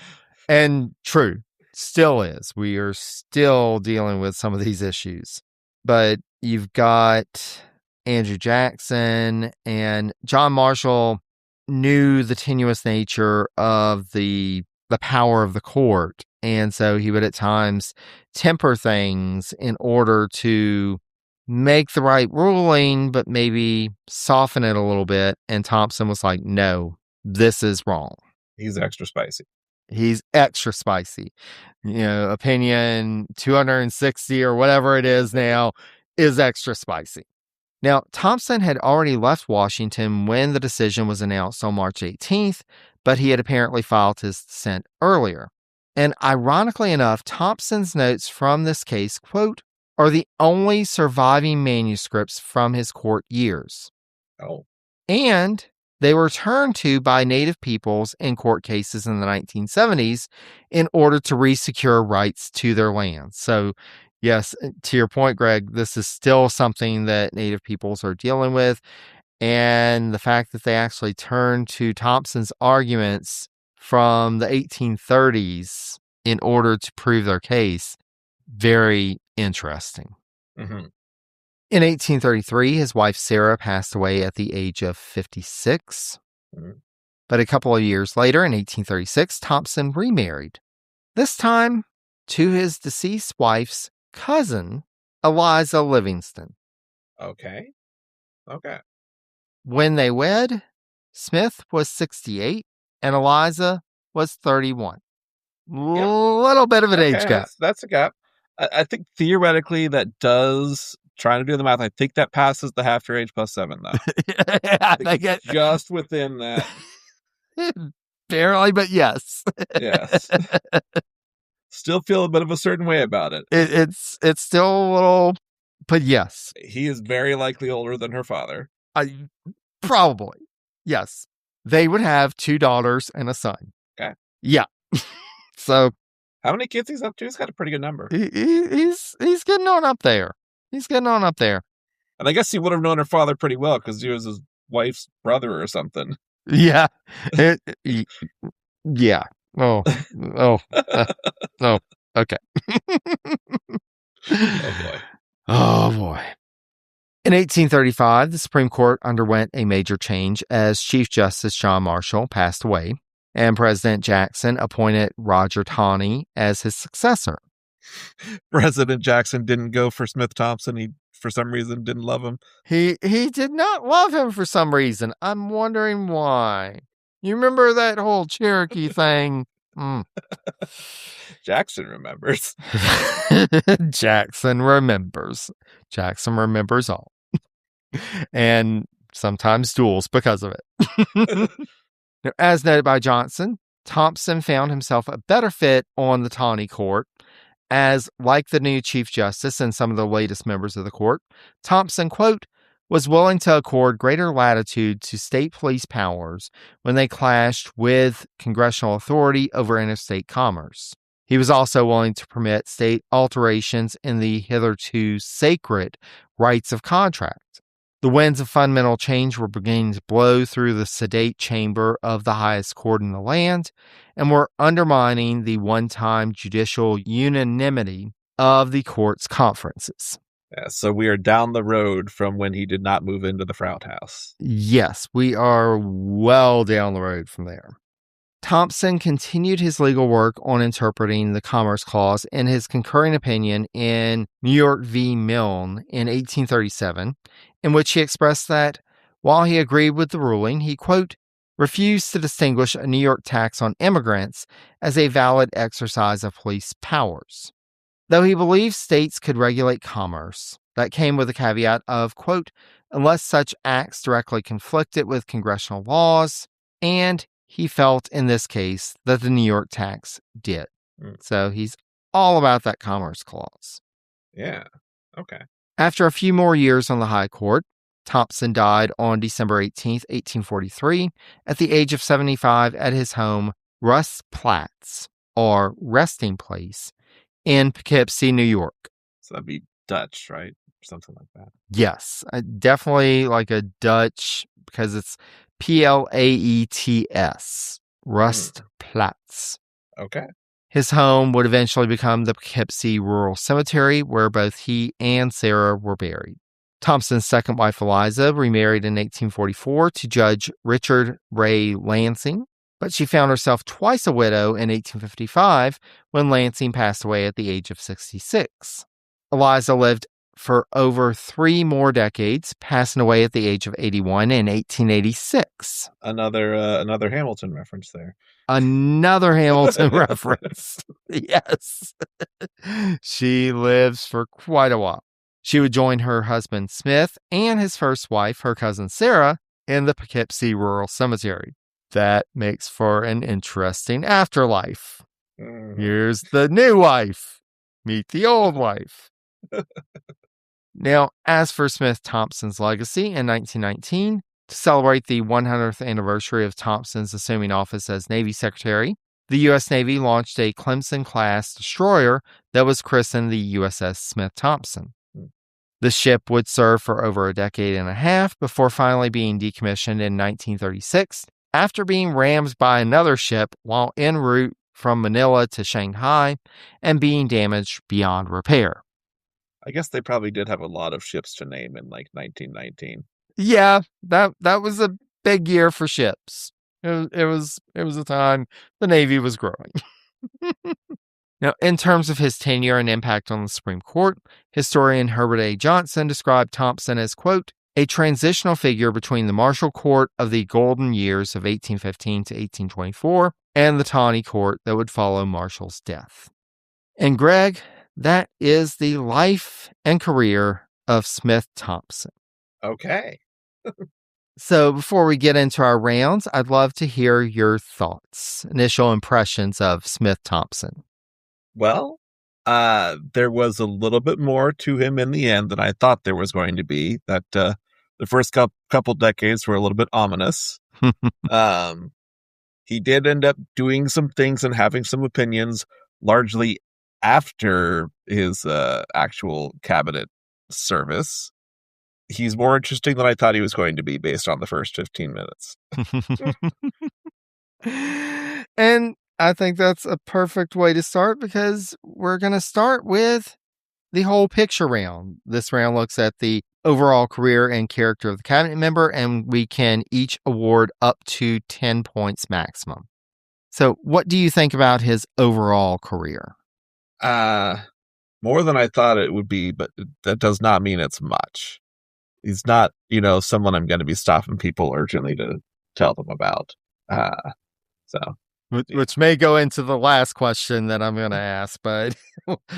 and true, still is. We are still dealing with some of these issues. But you've got Andrew Jackson, and John Marshall knew the tenuous nature of the power of the court. And so he would at times temper things in order to make the right ruling, but maybe soften it a little bit. And Thompson was like, no, this is wrong. He's extra spicy. He's extra spicy. Opinion 260 or whatever it is now is extra spicy. Now, Thompson had already left Washington when the decision was announced on March 18th, but he had apparently filed his dissent earlier. And ironically enough, Thompson's notes from this case, quote, are the only surviving manuscripts from his court years. Oh. And they were turned to by Native peoples in court cases in the 1970s in order to resecure rights to their lands. So, yes, to your point, Greg, this is still something that Native peoples are dealing with. And the fact that they actually turned to Thompson's arguments from the 1830s in order to prove their case, very interesting. Mm-hmm. In 1833, his wife Sarah passed away at the age of 56. Mm-hmm. But a couple of years later, in 1836, Thompson remarried. This time to his deceased wife's cousin, Eliza Livingston. Okay. When they wed, Smith was 68 and Eliza was 31. Little bit of an age gap. That's a gap. I think theoretically that does, trying to do the math, I think that passes the half your age plus 7, though. I think just within that. Barely, but yes. Yes. Still feel a bit of a certain way about it. It's still a little, but yes. He is very likely older than her father. Probably. Yes. They would have 2 daughters and a son. Okay. Yeah. So. How many kids he's up to? He's got a pretty good number. He's getting on up there. And I guess he would have known her father pretty well because he was his wife's brother or something. Yeah. Yeah. Oh. Okay. Oh, boy. In 1835, the Supreme Court underwent a major change as Chief Justice John Marshall passed away, and President Jackson appointed Roger Taney as his successor. President Jackson didn't go for Smith-Thompson. He, for some reason, didn't love him. He did not love him for some reason. I'm wondering why. You remember that whole Cherokee thing? Jackson remembers. Jackson remembers. Jackson remembers all. And sometimes duels because of it. As noted by Johnson, Thompson found himself a better fit on the Taney Court, as, like the new Chief Justice and some of the latest members of the court, Thompson, quote, was willing to accord greater latitude to state police powers when they clashed with congressional authority over interstate commerce. He was also willing to permit state alterations in the hitherto sacred rights of contract. The winds of fundamental change were beginning to blow through the sedate chamber of the highest court in the land and were undermining the one-time judicial unanimity of the court's conferences. Yeah, so we are down the road from when he did not move into the frat house. Yes, we are well down the road from there. Thompson continued his legal work on interpreting the Commerce Clause in his concurring opinion in New York v. Milne in 1837, in which he expressed that, while he agreed with the ruling, he, quote, refused to distinguish a New York tax on immigrants as a valid exercise of police powers. Though he believed states could regulate commerce, that came with a caveat of, quote, unless such acts directly conflicted with congressional laws, and he felt in this case that the New York tax did. So he's all about that Commerce Clause. Yeah. Okay. After a few more years on the High Court, Thompson died on December 18th, 1843, at the age of 75 at his home, Rustplatz, or resting place, in Poughkeepsie, New York. So that'd be Dutch, right? Something like that. Yes, definitely like a Dutch, because it's Plaets, Rustplatz. Okay. His home would eventually become the Poughkeepsie Rural Cemetery, where both he and Sarah were buried. Thompson's second wife, Eliza, remarried in 1844 to Judge Richard Ray Lansing, but she found herself twice a widow in 1855 when Lansing passed away at the age of 66. Eliza lived for over 3 more decades, passing away at the age of 81 in 1886. Another Hamilton reference there. Another Hamilton reference. Yes. She lives for quite a while. She would join her husband Smith and his first wife, her cousin Sarah, in the Poughkeepsie Rural Cemetery. That makes for an interesting afterlife. Here's the new wife. Meet the old wife. Now, as for Smith Thompson's legacy, in 1919, to celebrate the 100th anniversary of Thompson's assuming office as Navy Secretary, the U.S. Navy launched a Clemson-class destroyer that was christened the USS Smith Thompson. The ship would serve for over a decade and a half before finally being decommissioned in 1936, after being rammed by another ship while en route from Manila to Shanghai and being damaged beyond repair. I guess they probably did have a lot of ships to name in like 1919. Yeah, that was a big year for ships. It was a time the Navy was growing. Now, in terms of his tenure and impact on the Supreme Court, historian Herbert A. Johnson described Thompson as, quote, a transitional figure between the Marshall Court of the golden years of 1815 to 1824 and the Taney Court that would follow Marshall's death. And Greg, that is the life and career of Smith Thompson. Okay. So before we get into our rounds, I'd love to hear your thoughts, initial impressions of Smith Thompson. Well, there was a little bit more to him in the end than I thought there was going to be. That the first couple decades were a little bit ominous. He did end up doing some things and having some opinions, largely after his actual cabinet service. He's more interesting than I thought he was going to be based on the first 15 minutes. And I think that's a perfect way to start, because we're going to start with the whole picture round. This round looks at the overall career and character of the cabinet member, and we can each award up to 10 points maximum. So what do you think about his overall career? More than I thought it would be, but that does not mean it's much. He's not, someone I'm going to be stopping people urgently to tell them about. Which may go into the last question that I'm going to ask, but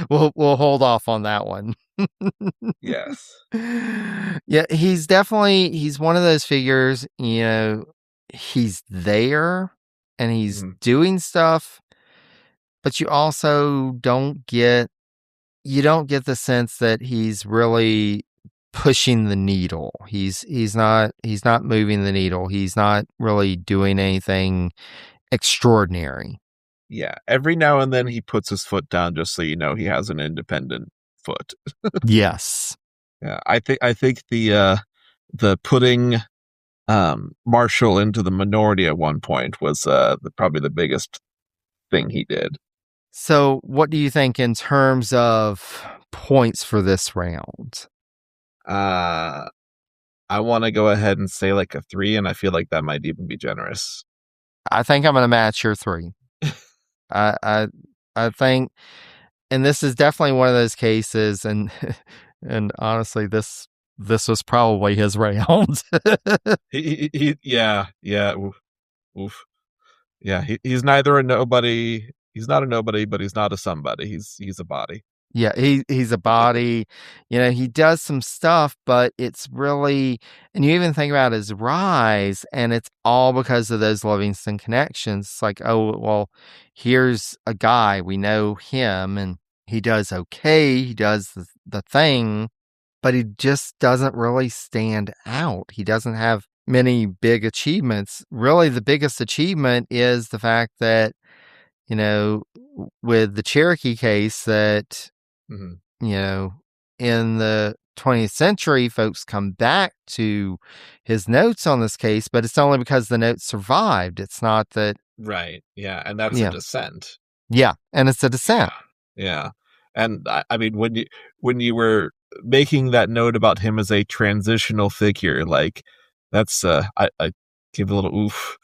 we'll hold off on that one. Yes. Yeah, he's one of those figures, he's there and he's doing stuff, but you also don't get the sense that he's really pushing the needle. He's not moving the needle. He's not really doing anything extraordinary. Yeah, every now and then he puts his foot down just so he has an independent foot. Yes. Yeah, I think the putting Marshall into the minority at one point was probably the biggest thing he did. So what do you think in terms of points for this round? I want to go ahead and say like a 3, and I feel like that might even be generous. I think I'm going to match your 3. I think, and this is definitely one of those cases, and honestly, this was probably his round. Yeah. Oof. Yeah, he's neither a nobody. He's not a nobody, but he's not a somebody. He's a body. Yeah, he's a body. He does some stuff, but it's really, and you even think about his rise, and it's all because of those Livingston connections. It's like, oh, well, here's a guy, we know him, and he does okay, he does the thing, but he just doesn't really stand out. He doesn't have many big achievements. Really, the biggest achievement is the fact that, with the Cherokee case that, in the 20th century, folks come back to his notes on this case, but it's only because the notes survived. It's not that. Right. Yeah. And that's a dissent. Yeah. And it's a dissent. Yeah. And I mean, when you were making that note about him as a transitional figure, like that's, I give a little oof.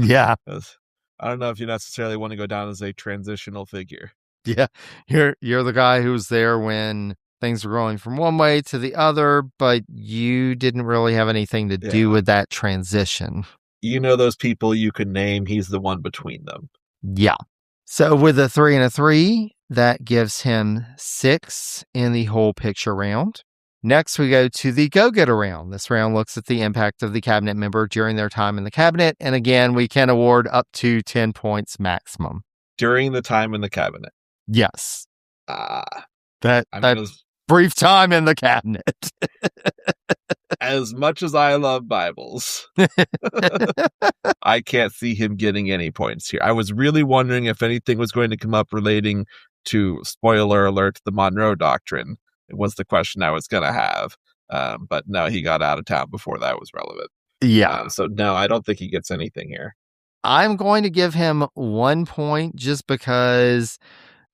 Yeah. I don't know if you necessarily want to go down as a transitional figure. Yeah. You're the guy who was there when things were going from one way to the other, but you didn't really have anything to do with that transition. Those people you could name, he's the one between them. Yeah. So with a 3 and a 3, that gives him 6 in the whole picture round. Next, we go to the go-getter round. This round looks at the impact of the cabinet member during their time in the cabinet. And again, we can award up to 10 points maximum. During the time in the cabinet? Yes. That was brief time in the cabinet. As much as I love Bibles, I can't see him getting any points here. I was really wondering if anything was going to come up relating to, spoiler alert, the Monroe Doctrine. It was the question I was going to have. But no, he got out of town before that was relevant. Yeah. So no, I don't think he gets anything here. I'm going to give him 1 point just because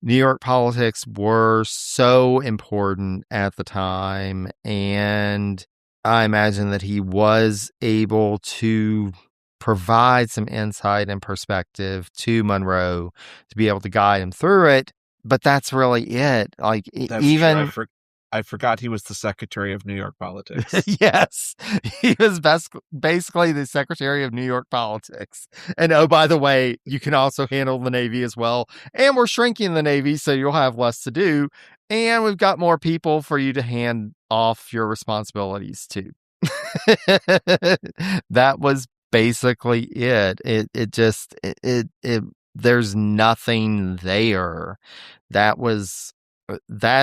New York politics were so important at the time. And I imagine that he was able to provide some insight and perspective to Monroe to be able to guide him through it. But that's really it. Like, that's even true. I forgot he was the Secretary of New York politics. Yes, he was basically the Secretary of New York politics. And oh, by the way, you can also handle the Navy as well. And we're shrinking the Navy, so you'll have less to do. And we've got more people for you to hand off your responsibilities to. That was basically it. There's nothing there. That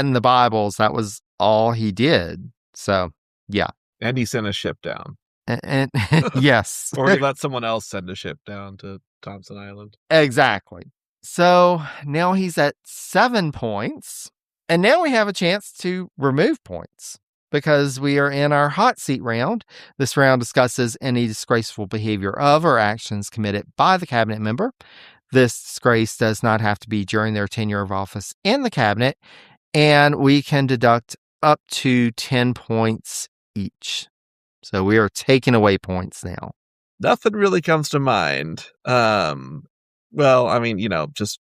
in the Bibles, that was all he did. So, yeah. And he sent a ship down. And yes. Or he let someone else send a ship down to Thompson Island. Exactly. So now he's at 7 points. And now we have a chance to remove points because we are in our hot seat round. This round discusses any disgraceful behavior of or actions committed by the cabinet member. This disgrace does not have to be during their tenure of office in the cabinet, and we can deduct up to 10 points each. So we are taking away points now. Nothing really comes to mind. Well, I mean, just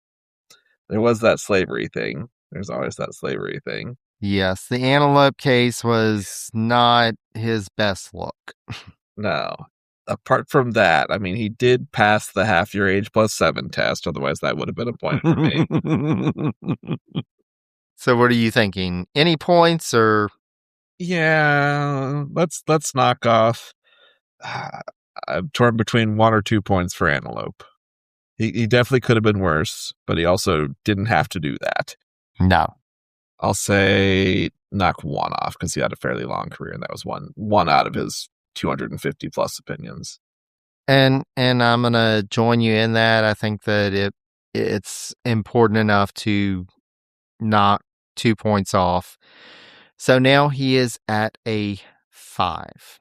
there was that slavery thing. There's always that slavery thing. Yes, the antelope case was not his best look. No. Apart from that, I mean, he did pass the half your age plus 7 test. Otherwise, that would have been a point for me. So what are you thinking? Any points or? Yeah, let's knock off. I'm torn between 1 or 2 points for antelope. He definitely could have been worse, but he also didn't have to do that. No. I'll say knock 1 off because he had a fairly long career, and that was one out of his 250 plus opinions. And I'm going to join you in that. I think that it's important enough to knock 2 points off. So now he is at a 5.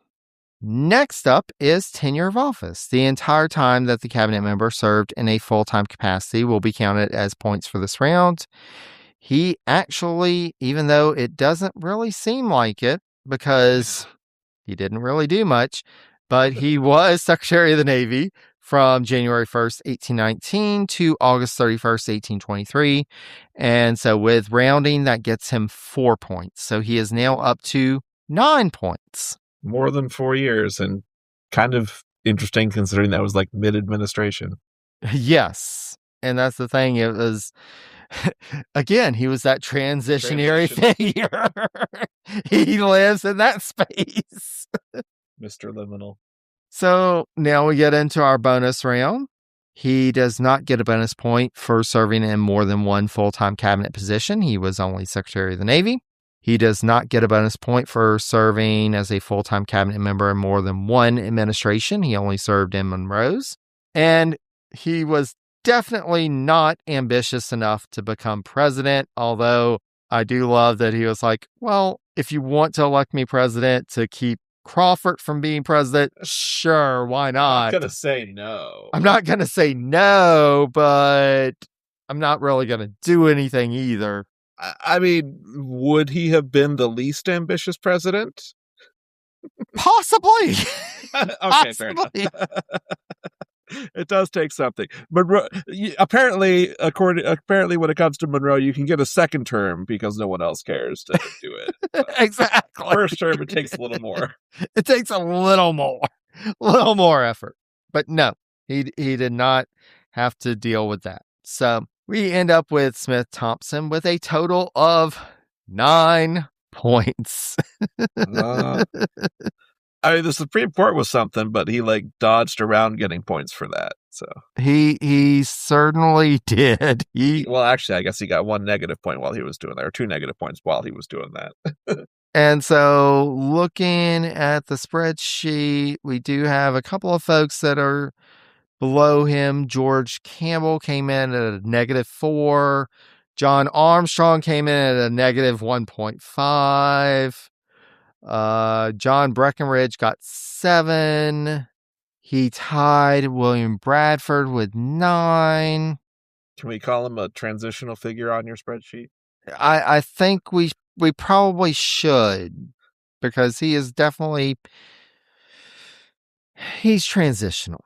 Next up is tenure of office. The entire time that the cabinet member served in a full-time capacity will be counted as points for this round. he actually, even though it doesn't really seem like it, because he didn't really do much, but he was Secretary of the Navy from January 1st, 1819 to August 31st, 1823. And so with rounding, that gets him 4 points. So he is now up to 9 points. More than 4 years, and kind of interesting considering that was like mid-administration. Yes. And that's the thing. It was, again, he was that transitionary figure. He lives in that space. Mr. Liminal. So now we get into our bonus round. He does not get a bonus point for serving in more than one full-time cabinet position. He was only Secretary of the Navy. He does not get a bonus point for serving as a full-time cabinet member in more than one administration. He only served in Monroe's. And he was definitely not ambitious enough to become president, although I do love that he was like, well, if you want to elect me president to keep Crawford from being president, sure, why not? I'm not going to say no. I'm not going to say no, but I'm not really going to do anything either. I mean, would he have been the least ambitious president? Possibly. Okay, Possibly. fair enough. It does take something. Monroe, apparently, when it comes to Monroe, you can get a second term because no one else cares to do it. So Exactly. First term, it takes a little more. It takes a little more effort. But no, he did not have to deal with that. So we end up with Smith-Thompson with a total of 9 points. I mean, the Supreme Court was something, but he like dodged around getting points for that. So he certainly did. Well, actually, I guess he got 1 negative point while he was doing that, or 2 negative points while he was doing that. And so looking at the spreadsheet, we do have a couple of folks that are below him. George Campbell came in at a -4. John Armstrong came in at a -1.5. John Breckinridge got 7. He tied William Bradford with 9. Can we call him a transitional figure on your spreadsheet? I think we probably should, because he is definitely, he's transitional.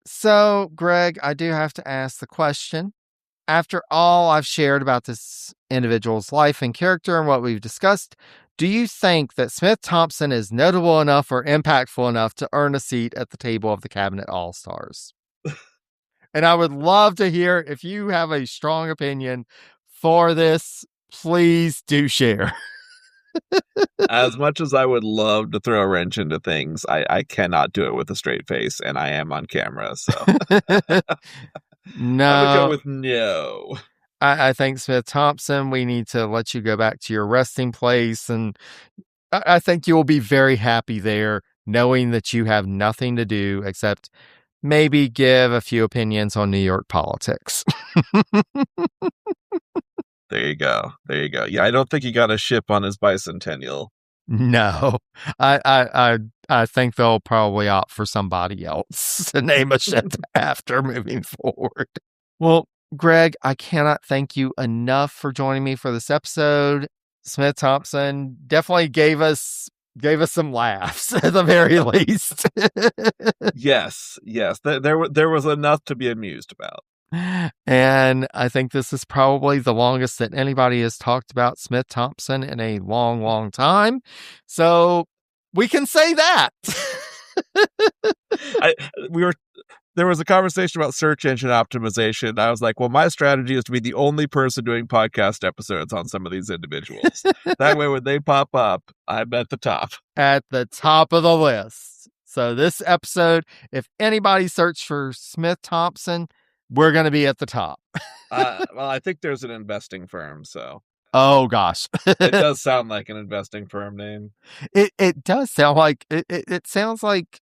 So, Greg, I do have to ask the question. After all I've shared about this individual's life and character and what we've discussed, do you think that Smith-Thompson is notable enough or impactful enough to earn a seat at the table of the Cabinet All-Stars? And I would love to hear, if you have a strong opinion for this, please do share. As much as I would love to throw a wrench into things, I cannot do it with a straight face, and I am on camera, so No. I would go with no. I think Smith-Thompson, we need to let you go back to your resting place, and I think you will be very happy there, knowing that you have nothing to do except maybe give a few opinions on New York politics. There you go. Yeah, I don't think he got a ship on his bicentennial. No, I think they'll probably opt for somebody else to name a ship after moving forward. Well, Greg, I cannot thank you enough for joining me for this episode. Smith-Thompson definitely gave us some laughs at the very least. Yes. There was enough to be amused about. And I think this is probably the longest that anybody has talked about Smith-Thompson in a long, long time. So we can say that. There was a conversation about search engine optimization. I was like, well, my strategy is to be the only person doing podcast episodes on some of these individuals. That way, when they pop up, I'm at the top. At the top of the list. So this episode, if anybody searched for Smith-Thompson, we're going to be at the top. Well, I think there's an investing firm, so. Oh, gosh. It does sound like an investing firm name. It does sound like, it sounds like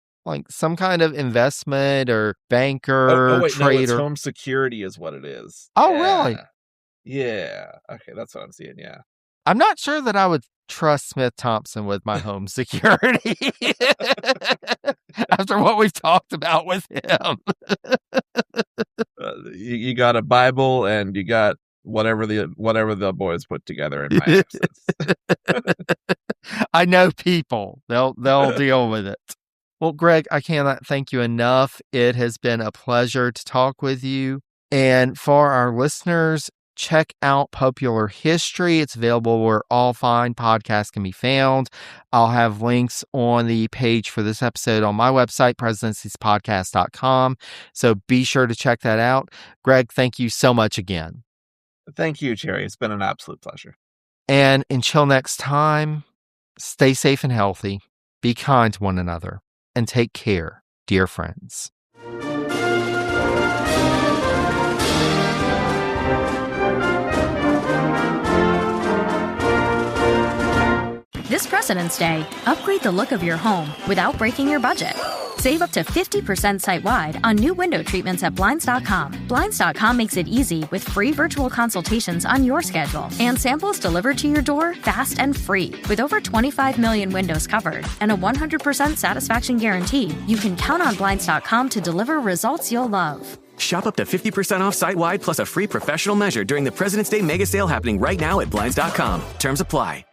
some kind of investment or banker, wait, trader. No, it's home security is what it is. Oh, yeah. Really? Yeah. Okay, that's what I'm seeing, yeah. I'm not sure that I would trust Smith-Thompson with my home security after what we've talked about with him. You got a Bible and you got whatever the boys put together in my absence. I know people. They'll deal with it. Well, Greg, I cannot thank you enough. It has been a pleasure to talk with you. And for our listeners, check out Popular History. It's available where all fine podcasts can be found. I'll have links on the page for this episode on my website, presidenciespodcast.com. So be sure to check that out. Greg, thank you so much again. Thank you, Jerry. It's been an absolute pleasure. And until next time, stay safe and healthy, be kind to one another, and take care, dear friends. This President's Day, upgrade the look of your home without breaking your budget. Save up to 50% site-wide on new window treatments at Blinds.com. Blinds.com makes it easy with free virtual consultations on your schedule and samples delivered to your door fast and free. With over 25 million windows covered and a 100% satisfaction guarantee, you can count on Blinds.com to deliver results you'll love. Shop up to 50% off site-wide plus a free professional measure during the President's Day mega sale happening right now at Blinds.com. Terms apply.